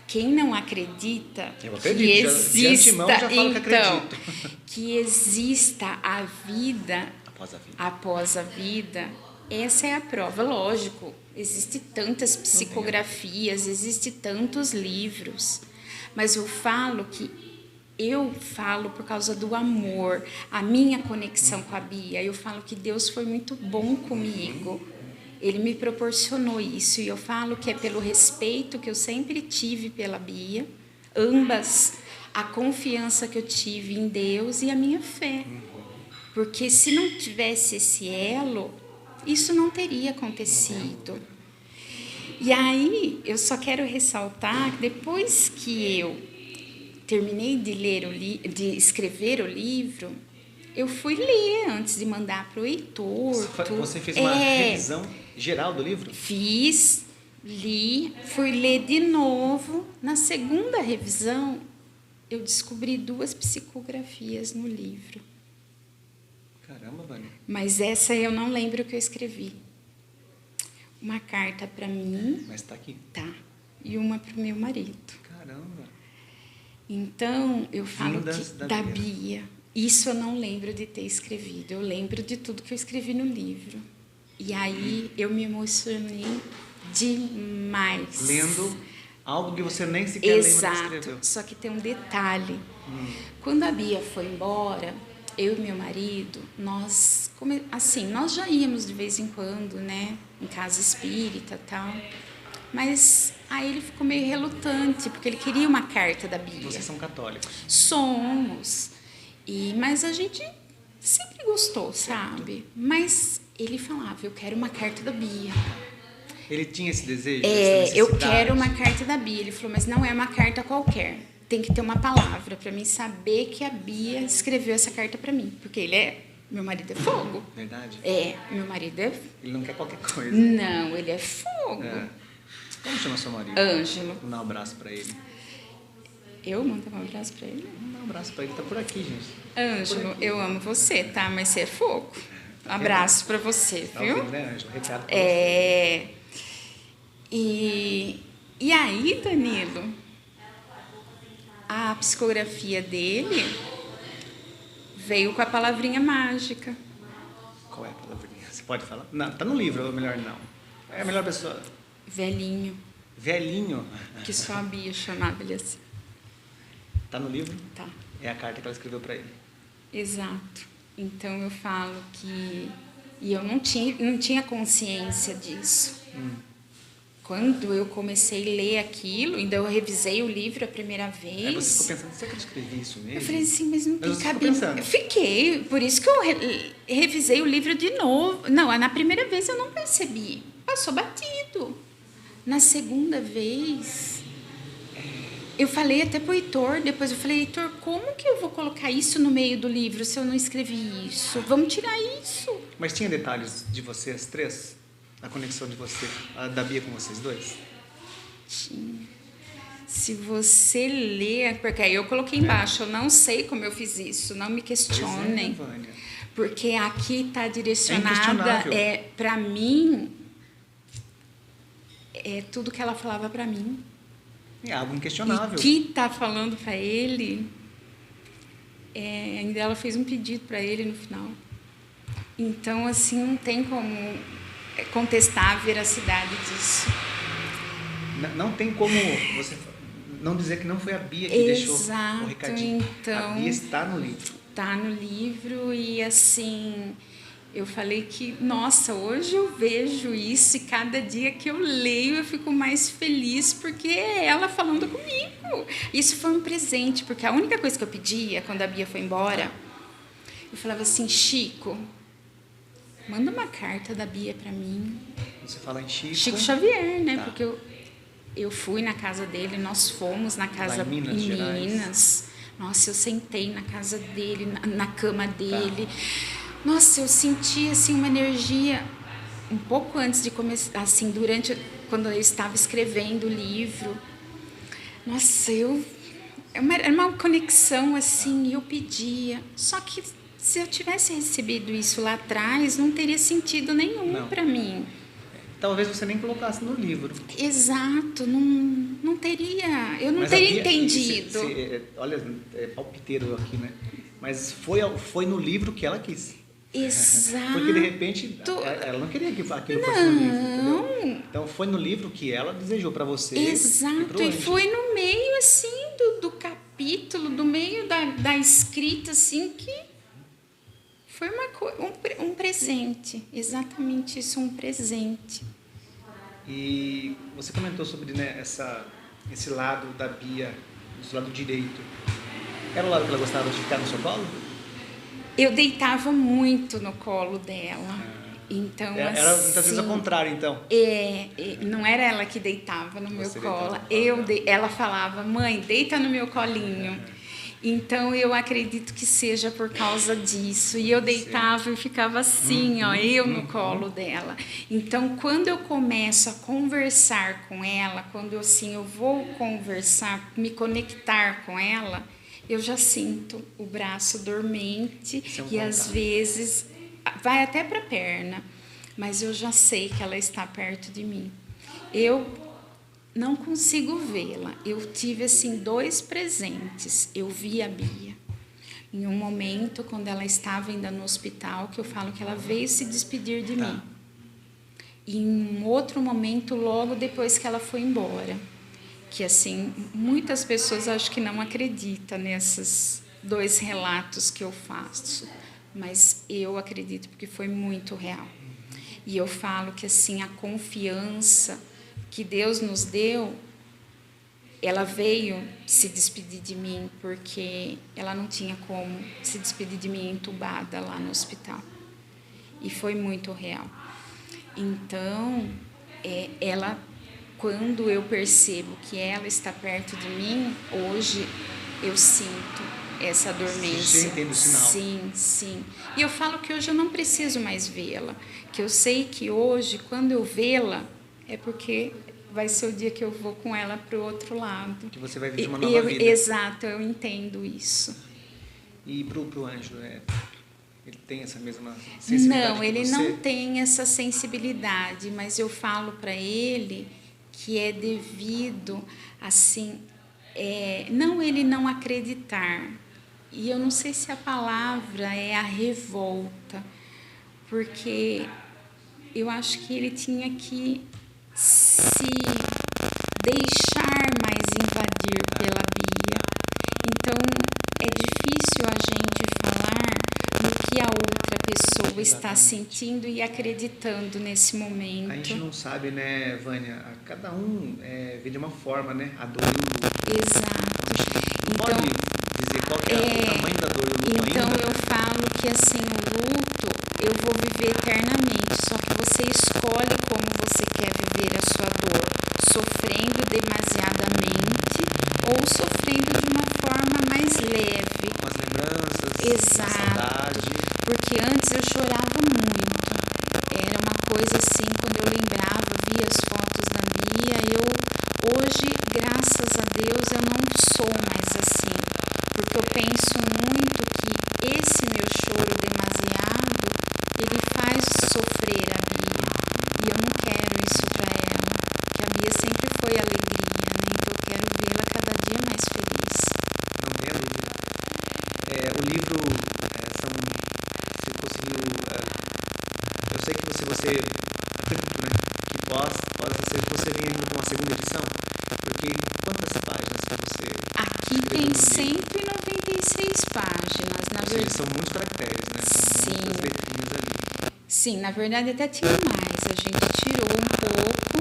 Speaker 2: Quem não acredita
Speaker 1: eu acredito,
Speaker 2: que exista,
Speaker 1: de antemão já falo que acredito.
Speaker 2: Que exista a vida
Speaker 1: após a vida,
Speaker 2: essa é a prova. Lógico, existem tantas psicografias, existem tantos livros, mas eu falo por causa do amor, a minha conexão com a Bia. Eu falo que Deus foi muito bom comigo. Ele me proporcionou isso, e eu falo que é pelo respeito que eu sempre tive pela Bia, ambas, a confiança que eu tive em Deus e a minha fé. Porque se não tivesse esse elo, isso não teria acontecido. E aí, eu só quero ressaltar que depois que eu terminei de escrever o livro, eu fui ler antes de mandar para o Heitor.
Speaker 1: Você fez uma revisão geral do livro?
Speaker 2: Fiz, li, fui ler de novo. Na segunda revisão, eu descobri 2 psicografias no livro.
Speaker 1: Caramba, Vânia.
Speaker 2: Mas essa eu não lembro o que eu escrevi. Uma carta para mim.
Speaker 1: Mas está aqui.
Speaker 2: Tá. E uma para o meu marido.
Speaker 1: Caramba.
Speaker 2: Então, eu falo da Bia. Isso eu não lembro de ter escrevido. Eu lembro de tudo que eu escrevi no livro. E aí eu me emocionei demais.
Speaker 1: Lendo algo que você nem sequer lembra que escreveu.
Speaker 2: Exato. Só que tem um detalhe. Quando a Bia foi embora, eu e meu marido, nós já íamos de vez em quando, né, em casa espírita e tal. Mas aí ele ficou meio relutante, porque ele queria uma carta da Bia.
Speaker 1: Vocês são católicos?
Speaker 2: Somos. Mas a gente sempre gostou, sabe? Mas ele falava, eu quero uma carta da Bia.
Speaker 1: Ele tinha esse desejo?
Speaker 2: Eu quero uma carta da Bia. Ele falou, mas não é uma carta qualquer. Tem que ter uma palavra para mim saber que a Bia escreveu essa carta para mim. Porque meu marido é fogo.
Speaker 1: Verdade?
Speaker 2: Meu marido é...
Speaker 1: Ele não quer qualquer coisa.
Speaker 2: Não, ele é fogo.
Speaker 1: Como chama seu marido?
Speaker 2: Ângelo.
Speaker 1: Vou dar um abraço para ele.
Speaker 2: Eu mando um abraço para ele?
Speaker 1: Vamos dar um abraço para ele, tá por aqui, gente.
Speaker 2: Ângelo, eu amo você, tá? Mas você é fogo. Abraço para você, viu?
Speaker 1: Tá, né, Ângelo? Recado pra você.
Speaker 2: E aí, Danilo, a psicografia dele veio com a palavrinha mágica.
Speaker 1: Qual é a palavrinha? Você pode falar? Não, tá no livro, ou melhor não. É a melhor pessoa.
Speaker 2: Velhinho.
Speaker 1: Velhinho?
Speaker 2: Que só a Bia chamava ele assim.
Speaker 1: Tá no livro?
Speaker 2: Tá.
Speaker 1: É a carta que ela escreveu para ele.
Speaker 2: Exato. Então eu falo que... E eu não tinha consciência disso. Quando eu comecei a ler aquilo, ainda eu revisei o livro a primeira vez.
Speaker 1: Aí você ficou pensando, será que eu escrevi isso mesmo?
Speaker 2: Eu falei assim, mas não tem
Speaker 1: cabimento.
Speaker 2: Eu fiquei, por isso que eu revisei o livro de novo. Não, na primeira vez eu não percebi. Passou batido. Na segunda vez, eu falei até pro Heitor, depois eu falei, Heitor, como que eu vou colocar isso no meio do livro se eu não escrevi isso? Vamos tirar isso.
Speaker 1: Mas tinha detalhes de vocês três? A conexão de você, a da Bia com vocês dois?
Speaker 2: Tinha. Se você ler, porque aí eu coloquei embaixo, eu não sei como eu fiz isso, não me questionem.
Speaker 1: Vânia.
Speaker 2: Porque aqui está direcionada, para mim, é tudo que ela falava para mim.
Speaker 1: É algo inquestionável.
Speaker 2: E que está falando para ele, ainda ela fez um pedido para ele no final. Então, assim, não tem como contestar a veracidade disso.
Speaker 1: Não tem como você não dizer que não foi a Bia que deixou o recadinho.
Speaker 2: Então,
Speaker 1: a Bia está no livro.
Speaker 2: Está no livro e, assim, eu falei que, nossa, hoje eu vejo isso e cada dia que eu leio eu fico mais feliz porque é ela falando comigo. Isso foi um presente, porque a única coisa que eu pedia quando a Bia foi embora, eu falava assim, Chico, manda uma carta da Bia para mim.
Speaker 1: Você fala em Chico.
Speaker 2: Chico Xavier, né?
Speaker 1: Tá.
Speaker 2: Porque eu fui na casa dele, nós fomos na casa
Speaker 1: em Minas.
Speaker 2: Nossa, eu sentei na casa dele, na cama dele. Nossa, eu senti assim uma energia um pouco antes de começar, assim, quando eu estava escrevendo o livro. Nossa, era uma conexão assim, eu pedia. Só que se eu tivesse recebido isso lá atrás, não teria sentido nenhum para mim.
Speaker 1: Talvez você nem colocasse no livro.
Speaker 2: Exato, não teria, eu não teria entendido.
Speaker 1: Olha, é palpiteiro aqui, né? Mas foi no livro que ela quis.
Speaker 2: Exato.
Speaker 1: Porque de repente ela não queria que aquilo fosse no livro, entendeu? Então foi no livro que ela desejou para você.
Speaker 2: Exato, e foi no meio assim do capítulo, do meio da escrita assim que foi um presente, exatamente isso, um presente.
Speaker 1: E você comentou sobre, né, esse lado da Bia, esse lado direito. Era o lado que ela gostava de ficar no seu colo?
Speaker 2: Eu deitava muito no colo dela. Então,
Speaker 1: era muitas vezes ao contrário, então.
Speaker 2: Não era ela que deitava no meu colo. Ela falava, mãe, deita no meu colinho. Então, eu acredito que seja por causa disso. E eu deitava e ficava assim, eu no colo dela. Então, quando eu começo a conversar com ela, quando eu vou conversar, me conectar com ela, eu já sinto o braço dormente e às vezes vai até para a perna, mas eu já sei que ela está perto de mim. Eu não consigo vê-la. Eu tive assim 2 presentes. Eu vi a Bia em um momento quando ela estava ainda no hospital, que eu falo que ela veio se despedir de mim. E em um outro momento, logo depois que ela foi embora. Que assim, muitas pessoas acho que não acreditam nesses 2 relatos que eu faço, mas eu acredito porque foi muito real. E eu falo que assim, a confiança que Deus nos deu, ela veio se despedir de mim porque ela não tinha como se despedir de mim entubada lá no hospital. E foi muito real. Então, quando eu percebo que ela está perto de mim, hoje eu sinto essa dormência.
Speaker 1: Você entende o sinal?
Speaker 2: Sim. E eu falo que hoje eu não preciso mais vê-la. Que eu sei que hoje, quando eu vê-la, é porque vai ser o dia que eu vou com ela para o outro lado.
Speaker 1: Que você vai viver uma nova vida.
Speaker 2: Exato, eu entendo isso.
Speaker 1: E pro Ângelo, ele tem essa mesma sensibilidade?
Speaker 2: Não, ele não tem essa sensibilidade, mas eu falo para ele que é devido, assim, não ele não acreditar, e eu não sei se a palavra é a revolta, porque eu acho que ele tinha que se deixar mais invadir pela Bia. Então, é difícil a gente falar no que a outra pessoa está sentindo e acreditando nesse momento.
Speaker 1: A gente não sabe, né, Vânia? Cada um vê de uma forma, né? A dor e o luto.
Speaker 2: Exato.
Speaker 1: Não pode dizer qual que é o tamanho da dor e o luto
Speaker 2: então
Speaker 1: ainda.
Speaker 2: Eu falo que assim, o luto eu vou viver eternamente, só que você escolhe como você quer viver a sua dor, sofrendo demasiadamente ou sofrendo de uma forma mais leve.
Speaker 1: Com as lembranças,
Speaker 2: exato,
Speaker 1: a saudade.
Speaker 2: Porque antes eu chorava muito. Era uma coisa assim, quando eu lembrava, via as fotos da Bia, hoje, graças a Deus, eu não sou mais assim. Porque eu penso muito que esse meu choro demasiado, ele faz sofrer a Bia. E eu não quero isso para ela. Porque a Bia sempre foi alegria, né? Então eu quero vê-la cada dia mais feliz.
Speaker 1: Não tenha dúvida. O livro, você conseguiu... eu sei que você acredito, né? Que possa ser que você venha indo com uma segunda edição. Porque quantas páginas você...
Speaker 2: Aqui tem 196 páginas.
Speaker 1: São muitos caracteres, né? São muitas letrinhas ali.
Speaker 2: Sim, na verdade até tinha mais. A gente tirou um pouco,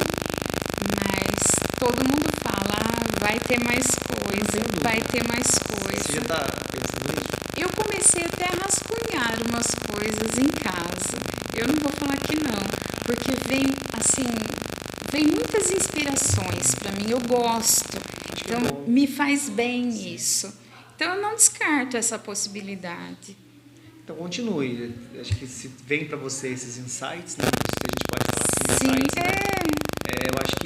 Speaker 2: mas todo mundo fala, vai ter mais coisa, vai ter mais coisa.
Speaker 1: Você já está pensando nisso?
Speaker 2: Eu comecei até a rascunhar umas coisas em casa. Eu não vou falar que não, porque vem tem muitas inspirações para mim, eu gosto. Então, me faz bem isso. Então, eu não descarto essa possibilidade.
Speaker 1: Então, continue. Acho que se vem para você esses insights, né? Se a gente pode falar assim,
Speaker 2: Sim,
Speaker 1: insights, né? Eu acho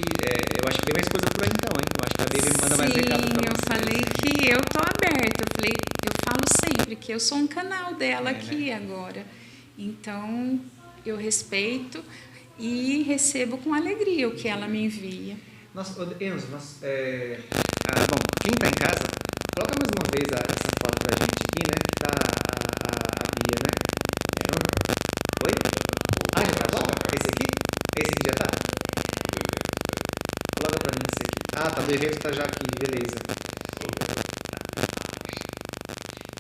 Speaker 1: que vem mais coisa por aí então, hein? Eu acho que a Bíblia manda mais recado para você.
Speaker 2: Eu falei que eu tô aberta. Eu falo sempre que eu sou um canal dela aqui, né? Agora. Então, eu respeito e recebo com alegria o que ela me envia.
Speaker 1: Enzo, bom, quem está em casa, coloca mais uma vez essa foto pra gente aqui, né? Que tá a Bia, né? Oi? Ah, já tá agora? Esse aqui? Esse aqui já tá? Coloca pra mim esse aqui. Ah, tá, do evento tá já aqui, beleza.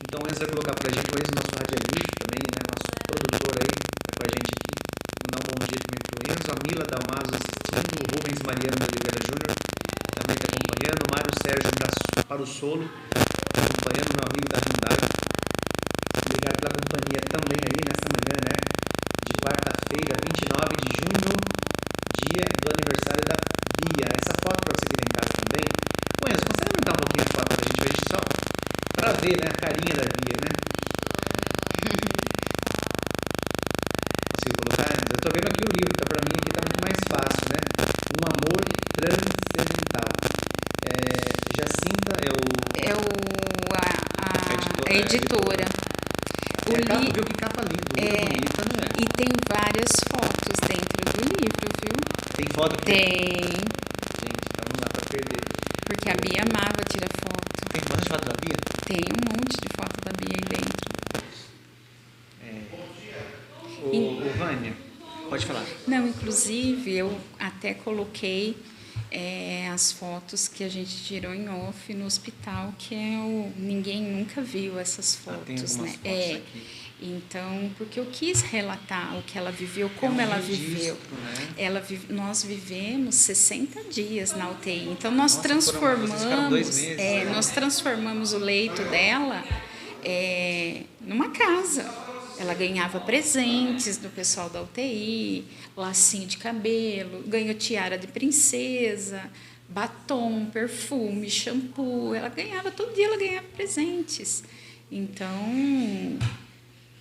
Speaker 1: Então o Enzo vai colocar pra gente, o Enzo, nosso radialista também, né? Nosso produtor aí, tá com a gente aqui. Vou dar um bom dia também pro Enzo, a Mila Dalmaso assistindo, o Rubens Mariano de Oliveira Júnior também está acompanhando, o Mário Sérgio para o Solo, acompanhando, meu amigo da Hyundai. Obrigado pela companhia também aí nessa manhã, né? De quarta-feira, 29 de junho, dia do aniversário da Bia. Essa foto para você que tem em casa também. Ô Enzo, consegue aumentar um pouquinho a foto pra gente só para ver, né, a carinha da Bia, né? Consigo colocar, Enzo? Eu tô vendo aqui o livro, tá para mim aqui tá muito mais fácil, né? Um amor transcendental. Jacinta
Speaker 2: a editora.
Speaker 1: Viu que capa linda, bonita, né?
Speaker 2: E tem várias fotos dentro do livro, viu?
Speaker 1: Tem foto aqui?
Speaker 2: Tem.
Speaker 1: Gente, então não dá pra perder.
Speaker 2: Porque a Bia amava tirar foto.
Speaker 1: Tem bastante foto da Bia?
Speaker 2: Tem um monte de foto da Bia aí dentro.
Speaker 1: Ô, Vânia, pode falar.
Speaker 2: Não, inclusive, eu até coloquei as fotos que a gente tirou em off no hospital, que ninguém nunca viu essas fotos,
Speaker 1: tem algumas
Speaker 2: né?
Speaker 1: Fotos aqui.
Speaker 2: Então, porque eu quis relatar o que ela viveu, como ela viveu.
Speaker 1: Né?
Speaker 2: Nós vivemos 60 dias na UTI. Então, nós
Speaker 1: vocês ficaram 2 meses.
Speaker 2: Nós transformamos o leito dela numa casa. Ela ganhava presentes do pessoal da UTI, lacinho de cabelo, ganhou tiara de princesa, batom, perfume, shampoo. Ela ganhava, todo dia ela ganhava presentes. Então,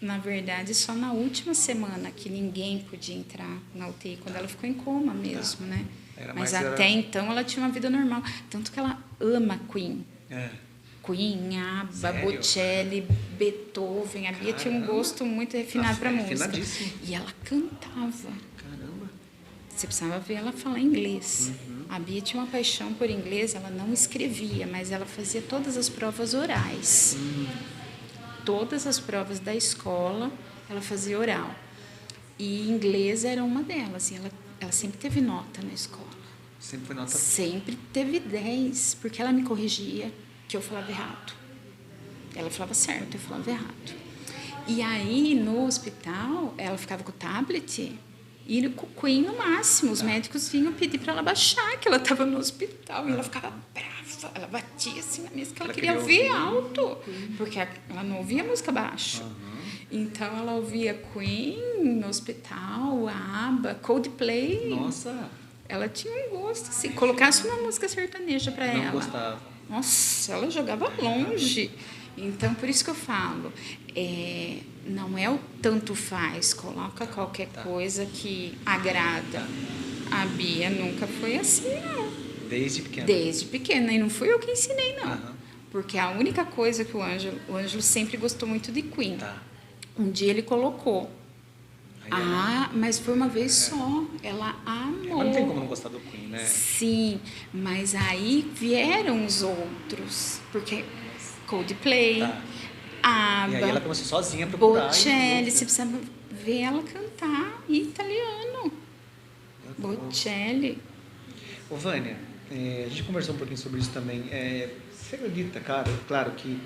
Speaker 2: na verdade, só na última semana que ninguém podia entrar na UTI, quando ela ficou em coma mesmo, né? Mas até então ela tinha uma vida normal. Tanto que ela ama Queen. Queen, ABBA, Bocelli, Beethoven. A Bia tinha um gosto muito refinado para música. E ela cantava.
Speaker 1: Caramba.
Speaker 2: Você precisava ver ela falar inglês. A Bia tinha uma paixão por inglês, ela não escrevia, mas ela fazia todas as provas orais. Todas as provas da escola, ela fazia oral. E inglês era uma delas. E ela sempre teve nota na escola.
Speaker 1: Sempre foi nota?
Speaker 2: Sempre teve 10, porque ela me corrigia que eu falava errado. Ela falava certo, eu falava errado. E aí, no hospital, ela ficava com o tablet e com o Queen no máximo. Os médicos vinham pedir para ela baixar, que ela estava no hospital. E ela ficava brava, ela batia assim na mesa, que ela queria ouvir alto, porque ela não ouvia música baixo. Então, ela ouvia Queen no hospital, a ABBA, Coldplay.
Speaker 1: Nossa!
Speaker 2: Ela tinha um gosto, se colocasse uma música sertaneja para ela.
Speaker 1: Não gostava.
Speaker 2: Nossa, ela jogava longe. Então, por isso que eu falo, não é o tanto faz, coloca qualquer coisa que agrada. A Bia nunca foi assim, não.
Speaker 1: Desde pequena?
Speaker 2: Desde pequena, e não fui eu que ensinei, não. Porque a única coisa que o Ângelo sempre gostou muito de Queen. Um dia ele colocou. Mas foi uma vez só. Ela amou.
Speaker 1: Mas não tem como não gostar do Queen, né?
Speaker 2: Sim, mas aí vieram os outros. Porque Coldplay, ABBA...
Speaker 1: E aí ela começou sozinha a procurar.
Speaker 2: Bocelli, você precisa ver ela cantar em italiano. Bocelli.
Speaker 1: Ô, Vânia, a gente conversou um pouquinho sobre isso também. Você acredita, cara? Claro que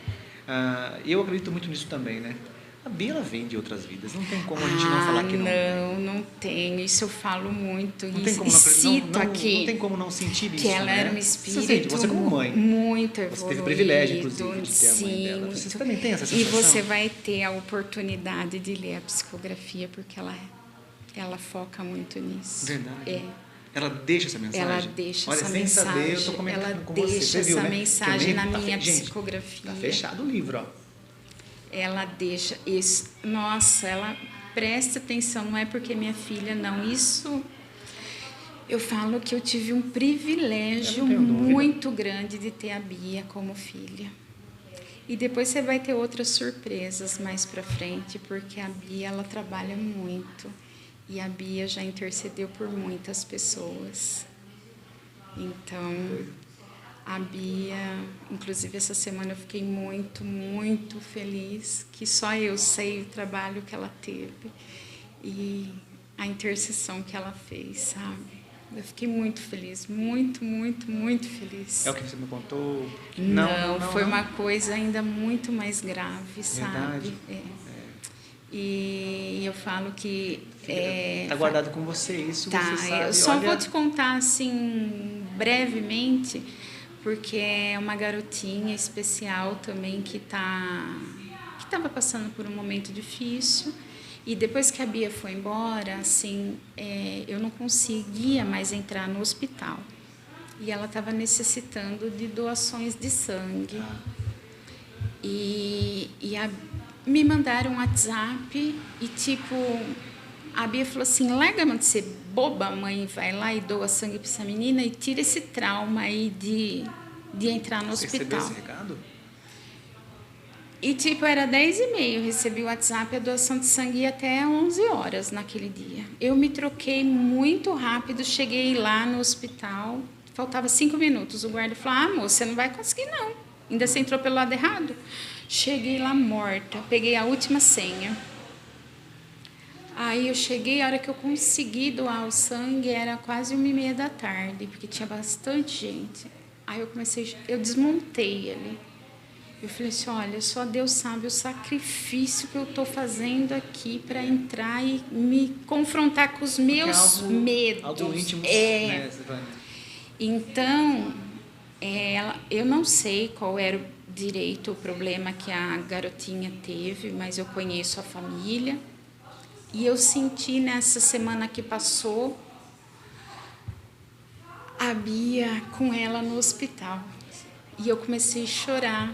Speaker 1: eu acredito muito nisso também, né? A Bia, ela vem de outras vidas. Não tem como a gente não falar que não.
Speaker 2: Não tem. Isso eu falo muito.
Speaker 1: Não tem como
Speaker 2: cito aqui.
Speaker 1: Não tem como não sentir isso,
Speaker 2: que ela era um
Speaker 1: espírito. Você como mãe.
Speaker 2: Muito evoluído.
Speaker 1: Você teve privilégio, inclusive, de ter a mãe dela. Você também tem essa sensação?
Speaker 2: E você vai ter a oportunidade de ler a psicografia, porque ela foca muito nisso.
Speaker 1: Verdade. Ela deixa essa mensagem?
Speaker 2: Ela deixa essa
Speaker 1: sem
Speaker 2: mensagem.
Speaker 1: Saber, eu tô comentando
Speaker 2: ela
Speaker 1: com
Speaker 2: deixa
Speaker 1: você. Você viu,
Speaker 2: essa
Speaker 1: né?
Speaker 2: mensagem na minha
Speaker 1: gente,
Speaker 2: psicografia.
Speaker 1: Tá fechado o livro, ó.
Speaker 2: Ela deixa isso. Nossa, ela presta atenção, não é porque minha filha, não. Isso, eu falo que eu tive um privilégio muito grande de ter a Bia como filha. E depois você vai ter outras surpresas mais pra frente, porque a Bia, ela trabalha muito. E a Bia já intercedeu por muitas pessoas. Então, a Bia, inclusive essa semana eu fiquei muito, muito feliz que só eu sei o trabalho que ela teve e a intercessão que ela fez, sabe? Eu fiquei muito feliz, muito, muito, muito feliz.
Speaker 1: É o que você me contou?
Speaker 2: Não, foi uma coisa ainda muito mais grave, sabe?
Speaker 1: Verdade.
Speaker 2: E eu falo que...
Speaker 1: Tá guardado com você, isso
Speaker 2: tá,
Speaker 1: você sabe.
Speaker 2: Eu só vou te contar, assim, brevemente, porque é uma garotinha especial também que estava passando por um momento difícil. E depois que a Bia foi embora, assim, eu não conseguia mais entrar no hospital. E ela estava necessitando de doações de sangue. Me mandaram um WhatsApp e, tipo, a Bia falou assim, larga de ser boba, mãe, vai lá e doa sangue para essa menina e tira esse trauma aí de entrar no hospital.
Speaker 1: Você recebeu esse recado?
Speaker 2: E, tipo, era 10h30, eu recebi o WhatsApp, a doação de sangue ia até 11 horas naquele dia. Eu me troquei muito rápido, cheguei lá no hospital, faltava 5 minutos. O guarda falou, moça, você não vai conseguir, não. Ainda você entrou pelo lado errado. Cheguei lá morta, peguei a última senha. Aí eu cheguei, a hora que eu consegui doar o sangue, era quase 1h30 da tarde, porque tinha bastante gente. Aí eu desmontei ali. Eu falei assim, olha, só Deus sabe o sacrifício que eu estou fazendo aqui para entrar e me confrontar com os meus medos.
Speaker 1: Algo íntimo, né, Silvânia?
Speaker 2: Então, eu não sei qual era direito o problema que a garotinha teve, mas eu conheço a família. E eu senti nessa semana que passou a Bia com ela no hospital. E eu comecei a chorar.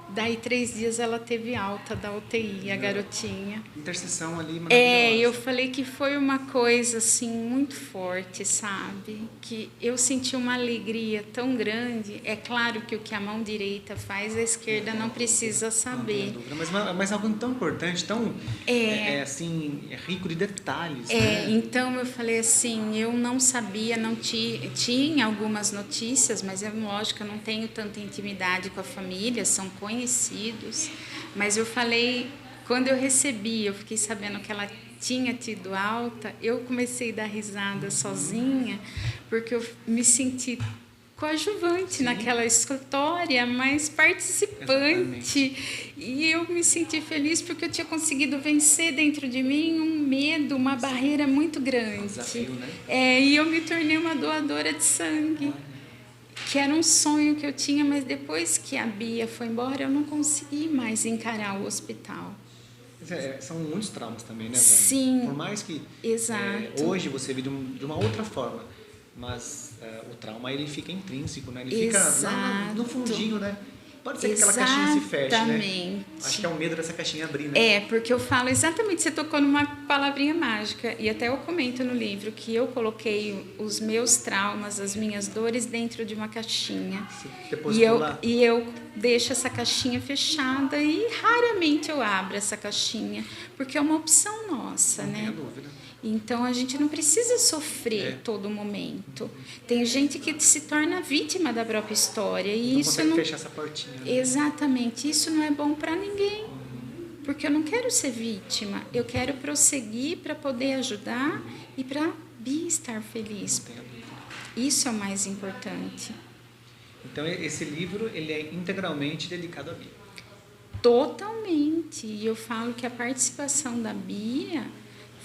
Speaker 2: Daí 3 dias ela teve alta da UTI, a garotinha.
Speaker 1: Intercessão ali maravilhosa.
Speaker 2: Eu falei que foi uma coisa assim muito forte, sabe? Que eu senti uma alegria tão grande. É claro que o que a mão direita faz, a esquerda não precisa saber.
Speaker 1: Mas algo tão importante, tão assim, rico de detalhes. Né?
Speaker 2: Então eu falei assim, eu não sabia, não tinha algumas notícias, mas lógico, eu não tenho tanta intimidade com a família, são conhecidos, mas eu falei, quando eu recebi, eu fiquei sabendo que ela tinha tido alta, eu comecei a dar risada sozinha, porque eu me senti coadjuvante naquela história, mas participante. Exatamente. E eu me senti feliz porque eu tinha conseguido vencer dentro de mim um medo, uma barreira muito grande.
Speaker 1: Desafio, né?
Speaker 2: E eu me tornei uma doadora de sangue. Que era um sonho que eu tinha, mas depois que a Bia foi embora, eu não consegui mais encarar o hospital.
Speaker 1: São muitos traumas também, né, Vânia?
Speaker 2: Sim.
Speaker 1: Por mais que hoje você vive de uma outra forma, mas o trauma ele fica intrínseco, né? Ele fica lá no fundinho, né? Pode ser que aquela caixinha se feche, né? Acho que é o medo dessa caixinha abrir, né?
Speaker 2: Porque eu falo exatamente, você tocou numa palavrinha mágica, e até eu comento no livro que eu coloquei os meus traumas, as minhas dores dentro de uma caixinha. E eu deixo essa caixinha fechada e raramente eu abro essa caixinha, porque é uma opção nossa, né?
Speaker 1: Não tenho dúvida.
Speaker 2: Então, a gente não precisa sofrer todo momento. Tem gente que se torna vítima da própria história. E
Speaker 1: não
Speaker 2: isso não
Speaker 1: fechar essa portinha. Né?
Speaker 2: Exatamente. Isso não é bom para ninguém. Porque eu não quero ser vítima. Eu quero prosseguir para poder ajudar e para Bia estar feliz. Isso é o mais importante.
Speaker 1: Então, esse livro ele é integralmente dedicado à Bia.
Speaker 2: Totalmente. E eu falo que a participação da Bia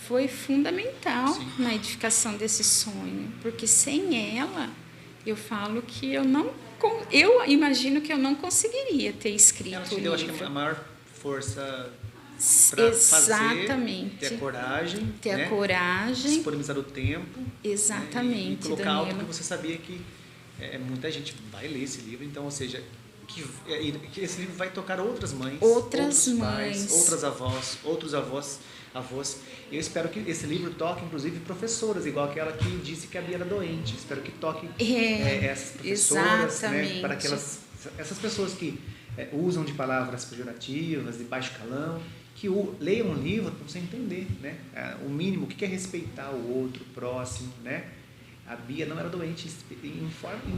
Speaker 2: foi fundamental na edificação desse sonho, porque sem ela, eu falo que eu imagino que eu não conseguiria ter escrito
Speaker 1: ela te deu, acho que a maior força para fazer,
Speaker 2: Exatamente.
Speaker 1: ter a coragem,
Speaker 2: ter
Speaker 1: né?
Speaker 2: a coragem,
Speaker 1: disponibilizar o tempo,
Speaker 2: exatamente,
Speaker 1: né? E colocar
Speaker 2: Danilo.
Speaker 1: algo que você sabia que muita gente vai ler esse livro, então, ou seja, que esse livro vai tocar outras mães,
Speaker 2: Outras
Speaker 1: outros
Speaker 2: mães.
Speaker 1: pais, outras avós, outros avós. Eu espero que esse livro toque, inclusive, professoras, igual aquela que disse que a Bia era doente. Espero que toque essas professoras, né, para essas pessoas que usam de palavras pejorativas, de baixo calão, que leiam um livro para você entender, né, o mínimo, o que é respeitar o outro, o próximo, né? A Bia não era doente em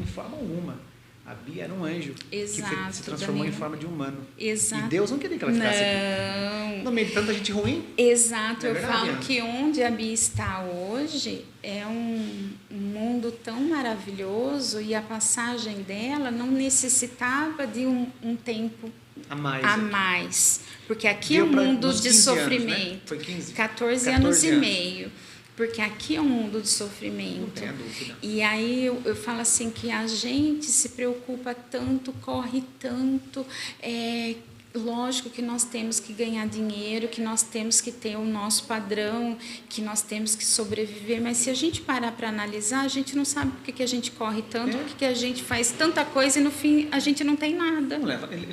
Speaker 1: forma alguma. A Bia era um anjo.
Speaker 2: Exato,
Speaker 1: que se transformou
Speaker 2: Danilo.
Speaker 1: em forma de humano.
Speaker 2: Exato.
Speaker 1: E Deus não queria que ela ficasse aqui. No meio de tanta gente ruim.
Speaker 2: Exato.
Speaker 1: É
Speaker 2: Eu
Speaker 1: verdade,
Speaker 2: falo
Speaker 1: Ana?
Speaker 2: que onde a Bia está hoje é um mundo tão maravilhoso e a passagem dela não necessitava de um tempo
Speaker 1: A mais.
Speaker 2: a mais. Porque aqui
Speaker 1: Deu
Speaker 2: é um
Speaker 1: pra-
Speaker 2: mundo
Speaker 1: nos
Speaker 2: de
Speaker 1: 15 anos, né?
Speaker 2: sofrimento.
Speaker 1: Foi 15?
Speaker 2: 14
Speaker 1: 14
Speaker 2: anos e
Speaker 1: anos.
Speaker 2: meio. Porque aqui é um mundo de
Speaker 1: Não
Speaker 2: sofrimento.
Speaker 1: tenha dúvida.
Speaker 2: E aí eu falo assim que a gente se preocupa tanto, corre tanto. Lógico que nós temos que ganhar dinheiro, que nós temos que ter o nosso padrão, que nós temos que sobreviver. Mas se a gente parar para analisar, a gente não sabe por que a gente corre tanto, por que a gente faz tanta coisa e no fim a gente não tem nada.
Speaker 1: Não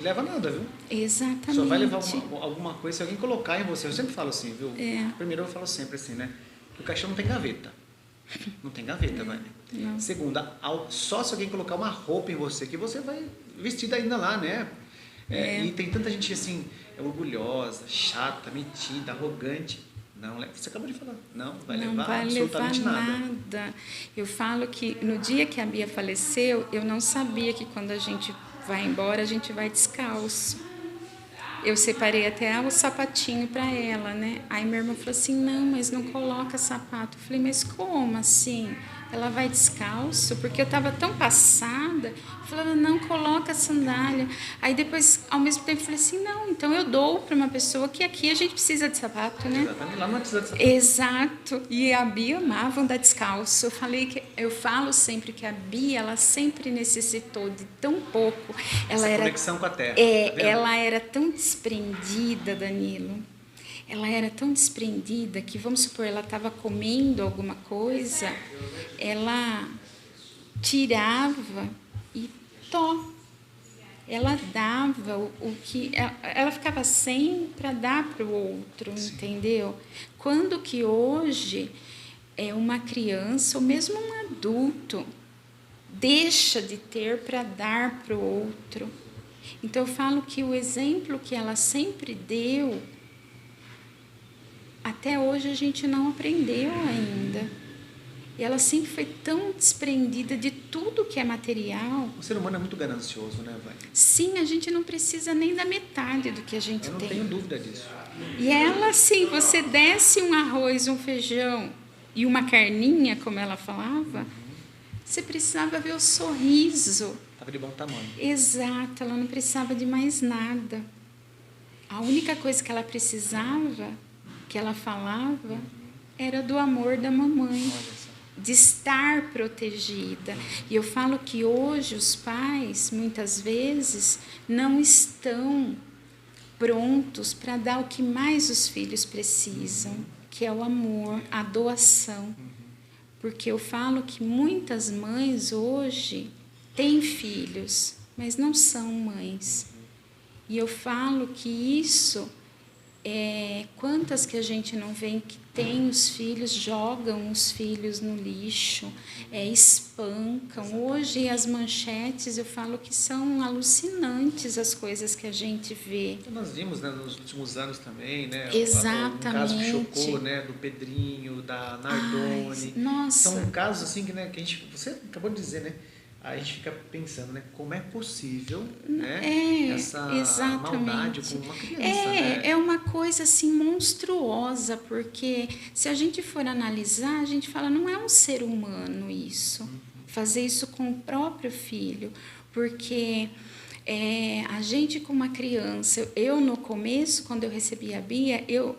Speaker 1: leva nada, viu?
Speaker 2: Exatamente.
Speaker 1: Só vai levar alguma coisa se alguém colocar em você. Eu sempre falo assim, viu?
Speaker 2: É.
Speaker 1: Primeiro eu falo sempre assim, né? Que o caixão não tem gaveta. Não tem gaveta, vai.
Speaker 2: Não.
Speaker 1: Segunda, só se alguém colocar uma roupa em você, que você vai vestida ainda lá, né? E tem tanta gente assim, orgulhosa, chata, metida, arrogante. Não, você acabou de falar. Não vai
Speaker 2: Não
Speaker 1: levar
Speaker 2: vai
Speaker 1: absolutamente
Speaker 2: levar
Speaker 1: nada.
Speaker 2: nada. Eu falo que no dia que a Bia faleceu, eu não sabia que quando a gente vai embora, a gente vai descalço. Eu separei até o sapatinho para ela, né? Aí minha irmã falou assim, não, mas não coloca sapato. Eu falei, mas como assim? Ela vai descalço? Porque eu estava tão passada. Eu falava, não, coloca a sandália. Aí depois, ao mesmo tempo, eu falei assim, não, então eu dou para uma pessoa que aqui a gente precisa de sapato, né?
Speaker 1: Exatamente. Lá não precisa de sapato.
Speaker 2: Exato. E a Bia amava andar descalço. Eu falo sempre que a Bia, ela sempre necessitou de tão pouco.
Speaker 1: Essa conexão com a terra. Tá vendo?
Speaker 2: Ela era tão desprendida, Danilo. Ela era tão desprendida que, vamos supor, ela estava comendo alguma coisa, ela tirava e ela dava o que... Ela ficava sem para dar para o outro,
Speaker 1: Sim.
Speaker 2: entendeu? Quando que hoje uma criança, ou mesmo um adulto, deixa de ter para dar para o outro. Então, eu falo que o exemplo que ela sempre deu, até hoje a gente não aprendeu ainda. E ela sempre foi tão desprendida de tudo que é material.
Speaker 1: O ser humano é muito ganancioso, né, vai?
Speaker 2: Sim, a gente não precisa nem da metade do que a gente
Speaker 1: Eu não
Speaker 2: tem.
Speaker 1: tenho dúvida disso.
Speaker 2: E ela, assim, você desce um arroz, um feijão e uma carninha, como ela falava, você precisava ver o sorriso.
Speaker 1: Estava de bom tamanho.
Speaker 2: Exato, ela não precisava de mais nada. A única coisa que ela precisava, que ela falava, era do amor da mamãe,
Speaker 1: Olha só.
Speaker 2: de estar protegida. E eu falo que hoje os pais, muitas vezes, não estão prontos para dar o que mais os filhos precisam, que é o amor, a doação. Porque eu falo que muitas mães hoje têm filhos, mas não são mães. E eu falo que isso, quantas que a gente não vê que tem os filhos, jogam os filhos no lixo, espancam. Hoje as manchetes, eu falo que são alucinantes as coisas que a gente vê.
Speaker 1: Nós vimos, né, nos últimos anos também, né?
Speaker 2: Exatamente.
Speaker 1: Um caso que chocou, né, do Pedrinho, da Nardone.
Speaker 2: Ai, nossa.
Speaker 1: São casos assim que, né, que você acabou de dizer, né? A gente fica pensando, né, como é possível, né, essa maldade com uma criança, né?
Speaker 2: É uma coisa assim monstruosa, porque se a gente for analisar, a gente fala, não é um ser humano isso, fazer isso com o próprio filho, porque a gente com uma criança, eu no começo, quando eu recebi a Bia, eu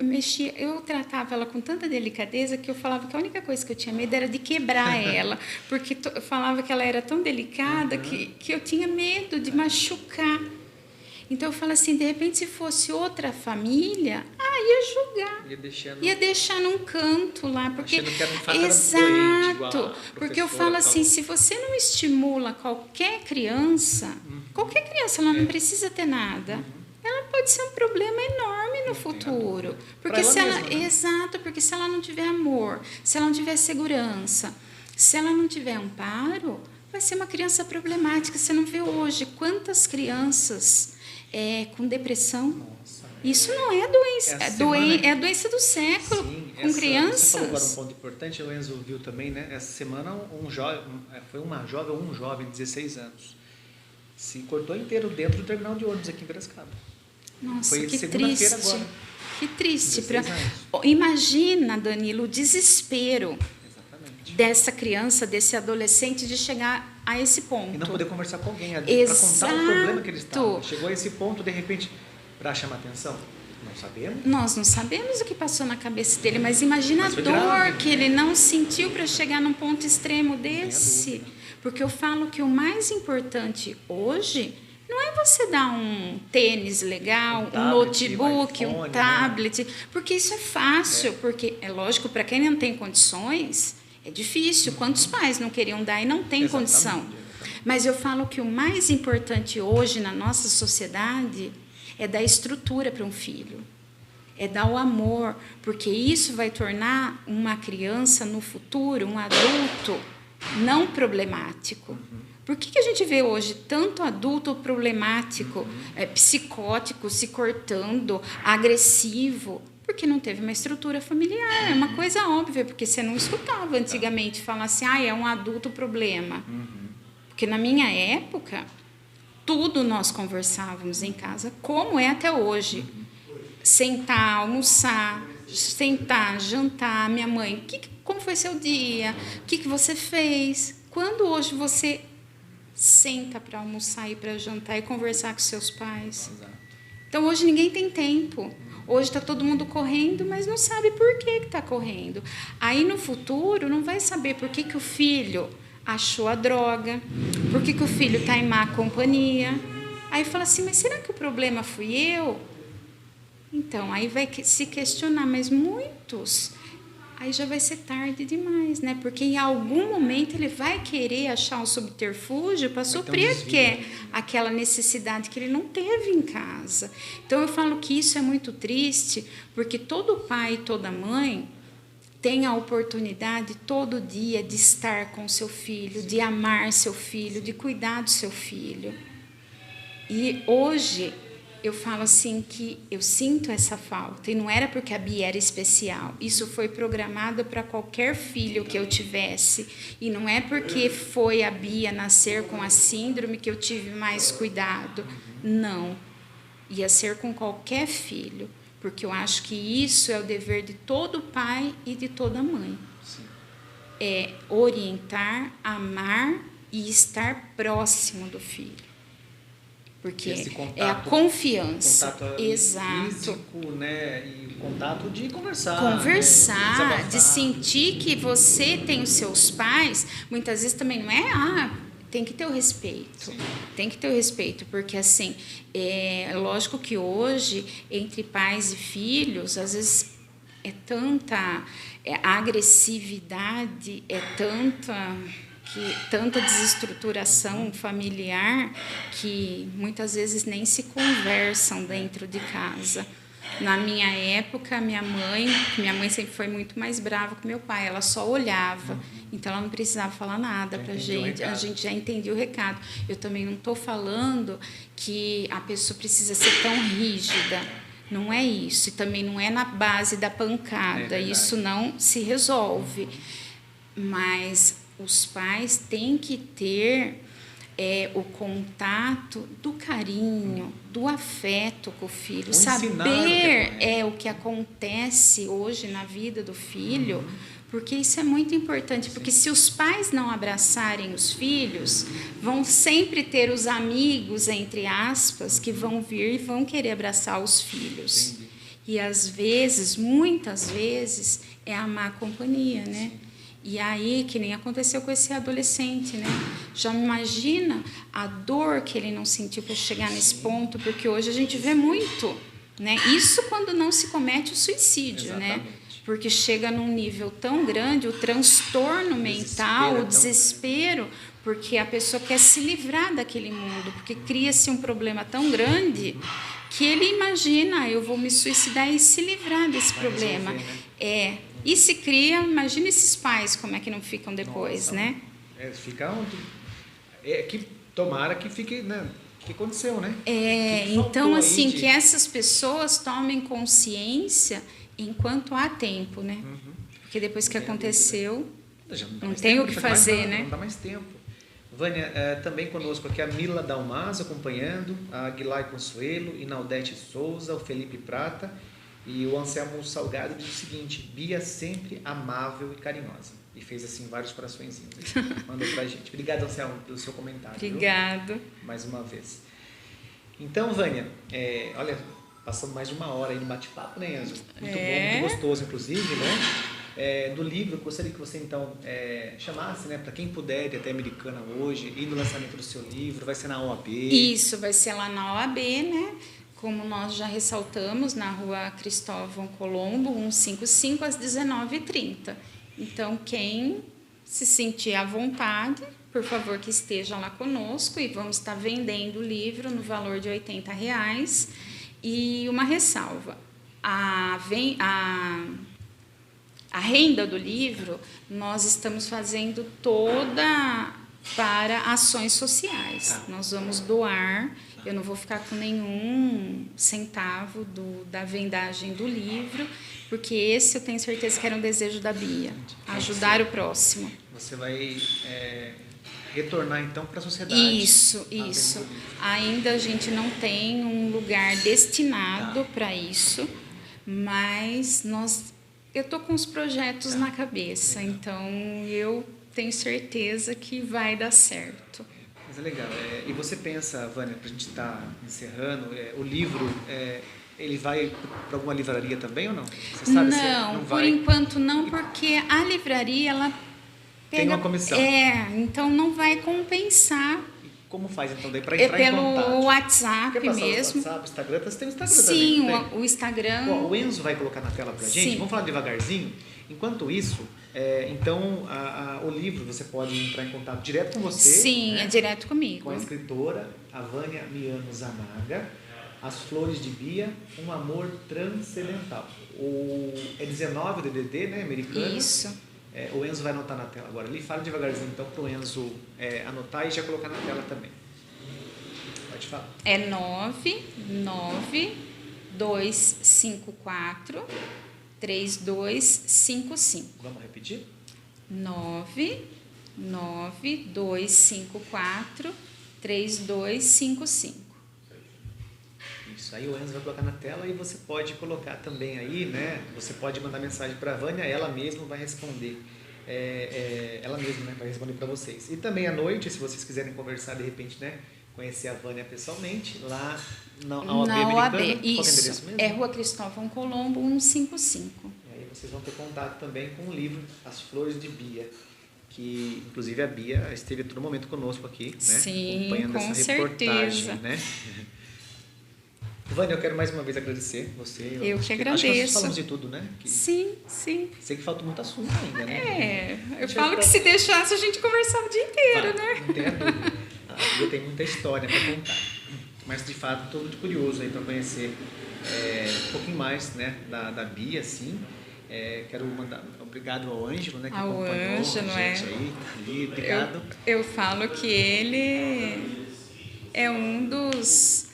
Speaker 2: tratava ela com tanta delicadeza que eu falava que a única coisa que eu tinha medo era de quebrar ela, porque eu falava que ela era tão delicada que eu tinha medo de machucar. Então eu falo assim, de repente se fosse outra família, ia julgar. Ia deixar num canto lá, porque
Speaker 3: achando que era um fato
Speaker 2: exato,
Speaker 3: doente,
Speaker 2: porque eu falo assim, se você não estimula qualquer criança ela não precisa ter nada. Ela pode ser um problema enorme no futuro. Porque se ela, exato, porque se ela não tiver amor, se ela não tiver segurança, se ela não tiver amparo, vai ser uma criança problemática. Você não vê hoje quantas crianças com depressão?
Speaker 1: Nossa,
Speaker 2: isso não é doença, é a doença do século.
Speaker 1: Sim,
Speaker 2: com crianças.
Speaker 1: Você falou agora um ponto importante, o Enzo viu também, né? Essa semana um jovem de 16 anos se cortou inteiro dentro do terminal de ônibus aqui em Piracicaba.
Speaker 2: Nossa,
Speaker 1: foi
Speaker 2: que
Speaker 1: segunda-feira
Speaker 2: triste.
Speaker 1: agora.
Speaker 2: Que triste.
Speaker 1: 16 anos.
Speaker 2: Imagina, Danilo, o desespero
Speaker 1: Exatamente.
Speaker 2: dessa criança, desse adolescente de chegar a esse ponto.
Speaker 1: E não poder conversar com alguém para contar o problema que ele estava. Chegou a esse ponto, de repente, para chamar atenção? Não sabemos.
Speaker 2: Nós não sabemos o que passou na cabeça dele, mas imagina a dor que ele não sentiu para chegar num ponto extremo desse. Porque eu falo que o mais importante hoje não é você dar um tênis legal, um notebook, um tablet, porque isso é fácil, porque é lógico, para quem não tem condições, é difícil. Quantos pais não queriam dar e não tem condição? Mas eu falo que o mais importante hoje na nossa sociedade é dar estrutura para um filho, é dar o amor, porque isso vai tornar uma criança no futuro, um adulto não problemático. Por que a gente vê hoje tanto adulto problemático, psicótico, se cortando, agressivo? Porque não teve uma estrutura familiar. É uma coisa óbvia, porque você não escutava antigamente falar assim, é um adulto problema. Porque na minha época, tudo nós conversávamos em casa, como é até hoje. Sentar, almoçar, sentar, jantar, minha mãe, como foi seu dia? O que você fez? Quando hoje você senta para almoçar e para jantar e conversar com seus pais? Então, hoje ninguém tem tempo. Hoje está todo mundo correndo, mas não sabe por que está correndo. Aí, no futuro, não vai saber por que o filho achou a droga, por que o filho está em má companhia. Aí fala assim, mas será que o problema fui eu? Então, aí vai se questionar, mas muitos, aí já vai ser tarde demais, né? Porque em algum momento ele vai querer achar um subterfúgio para suprir aquela necessidade que ele não teve em casa. Então, eu falo que isso é muito triste, porque todo pai e toda mãe tem a oportunidade todo dia de estar com seu filho, de amar seu filho, de cuidar do seu filho. E hoje eu falo assim que eu sinto essa falta, e não era porque a Bia era especial, isso foi programado para qualquer filho que eu tivesse, e não é porque foi a Bia nascer com a síndrome que eu tive mais cuidado, não, ia ser com qualquer filho, porque eu acho que isso é o dever de todo pai e de toda mãe. Sim. É orientar, amar e estar próximo do filho. Porque é a confiança.
Speaker 1: Contato
Speaker 2: exato.
Speaker 1: Físico, né? E o contato de conversar.
Speaker 2: Conversar, de sentir que você tem os seus pais, muitas vezes também não é, tem que ter o respeito. Sim. Tem que ter o respeito, porque assim, é lógico que hoje, entre pais e filhos, às vezes é tanta agressividade, tanta desestruturação familiar que muitas vezes nem se conversam dentro de casa. Na minha época, minha mãe sempre foi muito mais brava que meu pai, ela só olhava, então ela não precisava falar nada para a gente já entendia o recado. Eu também não estou falando que a pessoa precisa ser tão rígida, não é isso, e também não é na base da pancada, isso não se resolve, mas os pais têm que ter o contato do carinho, do afeto com o filho, saber o que acontece hoje na vida do filho, porque isso é muito importante, porque se os pais não abraçarem os filhos, vão sempre ter os amigos, entre aspas, que vão vir e vão querer abraçar os filhos. Entendi. E às vezes, muitas vezes, é a má companhia, né? E aí, que nem aconteceu com esse adolescente, né? Já me imagina a dor que ele não sentiu para chegar nesse ponto, porque hoje a gente vê muito, né? Isso quando não se comete o suicídio,
Speaker 1: Exatamente.
Speaker 2: né? Porque chega num nível tão grande, o transtorno mental, o desespero, porque a pessoa quer se livrar daquele mundo, porque cria-se um problema tão grande que ele imagina, eu vou me suicidar e se livrar desse problema.
Speaker 1: Resolver, né?
Speaker 2: E se cria, imagina esses pais como é que não ficam depois,
Speaker 1: Nossa,
Speaker 2: né?
Speaker 1: Fica onde? Que tomara que fique, né? O que aconteceu, né?
Speaker 2: Então assim, que essas pessoas tomem consciência enquanto há tempo, né? Porque depois que aconteceu, não tem o que fazer, né?
Speaker 1: Não dá mais tempo. Vânia, também conosco aqui a Mila Dalmaso acompanhando, a Aguilar Consuelo, Inaldete Souza, o Felipe Prata e o Anselmo Salgado diz o seguinte: Bia sempre amável e carinhosa. E fez assim vários coraçõezinhos. Mandou pra gente. Obrigado, Anselmo, pelo seu comentário.
Speaker 2: Obrigado.
Speaker 1: Viu? Mais uma vez. Então, Vânia, olha, passamos mais de uma hora aí no bate-papo, né, Enzo? Muito bom, muito gostoso, inclusive, né? Do livro, eu gostaria que você, então, chamasse, né, para quem puder ir até Americana hoje, ir no lançamento do seu livro, vai ser na OAB.
Speaker 2: Isso, vai ser lá na OAB, né? Como nós já ressaltamos, na rua Cristóvão Colombo, 155, às 19h30. Então, quem se sentir à vontade, por favor, que esteja lá conosco, e vamos estar vendendo o livro no valor de R$80. E uma ressalva, a renda do livro, nós estamos fazendo toda para ações sociais. Nós vamos doar, eu não vou ficar com nenhum centavo da vendagem do livro, porque esse eu tenho certeza que era um desejo da Bia, ajudar o próximo.
Speaker 1: Você vai retornar, então, para a sociedade.
Speaker 2: Isso. Ainda a gente não tem um lugar destinado para isso, mas eu estou com os projetos na cabeça, então eu tenho certeza que vai dar certo.
Speaker 1: Mas é legal. E você pensa, Vânia, para a gente estar encerrando, o livro, ele vai para alguma livraria também ou não? Você sabe
Speaker 2: não,
Speaker 1: não
Speaker 2: por
Speaker 1: vai...
Speaker 2: enquanto não, porque a livraria, ela
Speaker 1: tem uma comissão.
Speaker 2: Então não vai compensar.
Speaker 1: Como faz, então, daí para entrar em contato?
Speaker 2: Pelo WhatsApp
Speaker 1: mesmo.
Speaker 2: O
Speaker 1: WhatsApp, Instagram, você tem o Instagram
Speaker 2: Sim,
Speaker 1: também.
Speaker 2: O Instagram.
Speaker 1: Bom, o Enzo vai colocar na tela pra gente. Sim. Vamos falar devagarzinho. Enquanto isso, então, o livro, você pode entrar em contato direto com você.
Speaker 2: Sim,
Speaker 1: né?
Speaker 2: É direto comigo.
Speaker 1: Com a escritora, a Vânia Miano Zanaga, As Flores de Bia, Um Amor Transcendental. É 19 o DDD, né, americano?
Speaker 2: Isso.
Speaker 1: O Enzo vai anotar na tela agora. Ele fala devagarzinho, então, para o Enzo anotar e já colocar na tela também. Pode falar.
Speaker 2: É 99254-3255.
Speaker 1: Vamos repetir?
Speaker 2: 99254-3255.
Speaker 1: Isso, aí o Enzo vai colocar na tela e você pode colocar também aí, né? Você pode mandar mensagem para a Vânia, ela mesma vai responder. Ela mesma, né, vai responder para vocês. E também à noite, se vocês quiserem conversar, de repente, né, conhecer a Vânia pessoalmente, lá na OAB Americana.
Speaker 2: Isso, é Rua Cristóvão Colombo, 155.
Speaker 1: E aí vocês vão ter contato também com o livro As Flores de Bia, que inclusive a Bia esteve a todo momento conosco aqui, né?
Speaker 2: Sim,
Speaker 1: acompanhando
Speaker 2: com
Speaker 1: essa reportagem,
Speaker 2: certeza.
Speaker 1: né? Vânia, eu quero mais uma vez agradecer você.
Speaker 2: Eu que agradeço.
Speaker 1: Acho que nós falamos de tudo, né?
Speaker 2: Sim.
Speaker 1: Sei que falta muito assunto ainda, né?
Speaker 2: Eu falo que se deixasse a gente conversava o dia inteiro, né?
Speaker 1: Não tenha dúvida. A Bia tem muita história para contar. Mas, de fato, estou muito curioso aí para conhecer um pouquinho mais, né, da Bia, assim. Quero mandar obrigado ao Ângelo, né, que acompanhou
Speaker 2: Ângelo,
Speaker 1: a gente aí. Obrigado.
Speaker 2: Eu falo que ele é um dos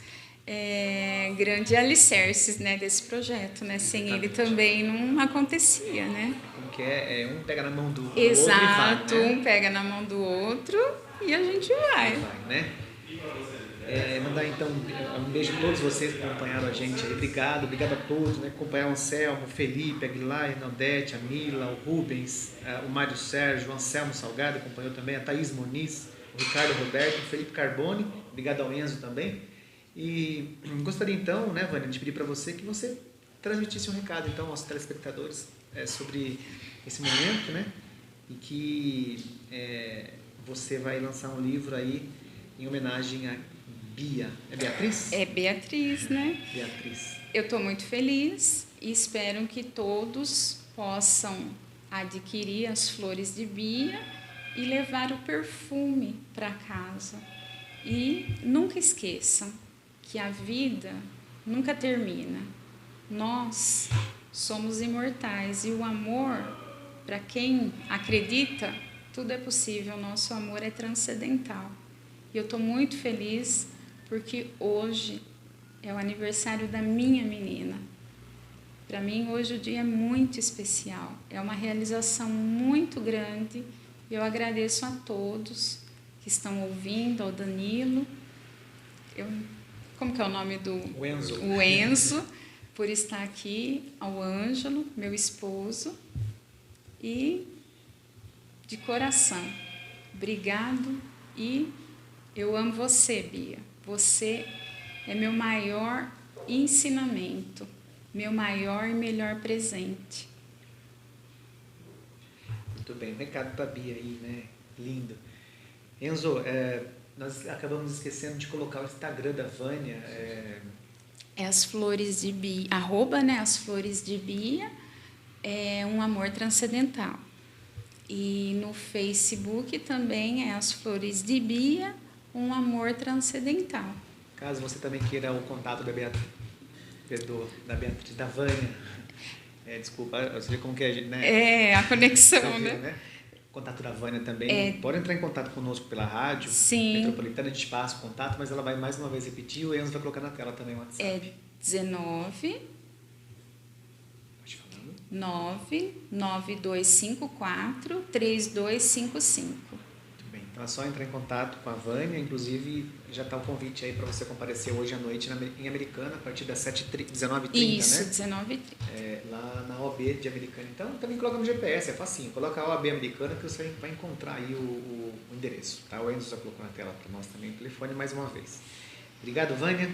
Speaker 2: grandes alicerces, né, desse projeto, né? Sem ele também não acontecia, né?
Speaker 1: Como que um pega na mão do outro
Speaker 2: Exato,
Speaker 1: e vai, né?
Speaker 2: Um pega na mão do outro e a gente vai.
Speaker 1: Né? Mandar então um beijo a todos vocês que acompanharam a gente aí. Obrigado a todos, né? Acompanhar o Anselmo, o Felipe, a Aguilar, a Inaldete, a Mila, o Rubens, o Mário Sérgio, o Anselmo Salgado acompanhou também, a Thaís Muniz, o Ricardo Roberto, o Felipe Carbone. Obrigado ao Enzo também. E gostaria então, né, Vânia, de pedir para você que você transmitisse um recado então aos telespectadores sobre esse momento, né? e que você vai lançar um livro aí em homenagem a Bia. É Beatriz?
Speaker 2: É Beatriz, né?
Speaker 1: Beatriz.
Speaker 2: Eu estou muito feliz e espero que todos possam adquirir as flores de Bia e levar o perfume para casa. E nunca esqueçam que a vida nunca termina. Nós somos imortais e o amor, para quem acredita, tudo é possível. Nosso amor é transcendental. E eu estou muito feliz porque hoje é o aniversário da minha menina. Para mim, hoje o dia é muito especial. É uma realização muito grande. E eu agradeço a todos que estão ouvindo, ao Danilo. Como que é o nome do...
Speaker 1: O Enzo.
Speaker 2: O Enzo, por estar aqui, ao Ângelo, meu esposo. E, de coração, obrigado. E eu amo você, Bia. Você é meu maior ensinamento, meu maior e melhor presente.
Speaker 1: Muito bem, recado para a Bia aí, né? Lindo. Enzo, nós acabamos esquecendo de colocar o Instagram da Vânia.
Speaker 2: É as flores de Bia, @ né, as flores de Bia, é um amor transcendental. E no Facebook também é as flores de Bia, um amor transcendental.
Speaker 1: Caso você também queira o contato da Beatriz, da Vânia, desculpa, você vê como que é, né?
Speaker 2: A conexão,
Speaker 1: Tá vendo,
Speaker 2: né?
Speaker 1: Contato da Vânia também. Pode entrar em contato conosco pela rádio.
Speaker 2: Sim.
Speaker 1: Metropolitana, a gente passa o contato, mas ela vai mais uma vez repetir. O Enzo vai colocar na tela também o WhatsApp.
Speaker 2: É 19 99254 3255.
Speaker 1: Muito bem. Então é só entrar em contato com a Vânia. Inclusive, já está o convite aí para você comparecer hoje à noite em Americana, a partir das 19h30,
Speaker 2: Isso,
Speaker 1: né?
Speaker 2: 19h30.
Speaker 1: Lá na OAB de Americana. Então, também coloca no GPS, é facinho. Coloca a OAB Americana que você vai encontrar aí o endereço. Tá? O Enzo já colocou na tela para nós também o telefone mais uma vez. Obrigado, Vânia.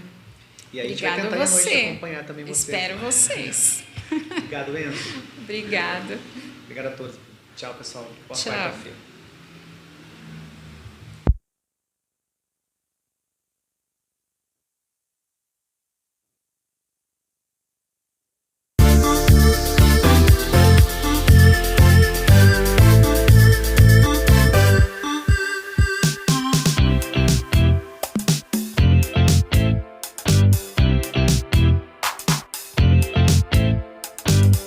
Speaker 1: E aí a gente vai tentar à noite acompanhar também você.
Speaker 2: Espero vocês.
Speaker 1: Obrigado, Enzo.
Speaker 2: Obrigada.
Speaker 1: Obrigado a todos. Tchau, pessoal. Boa
Speaker 2: Tchau.
Speaker 1: quarta-feira.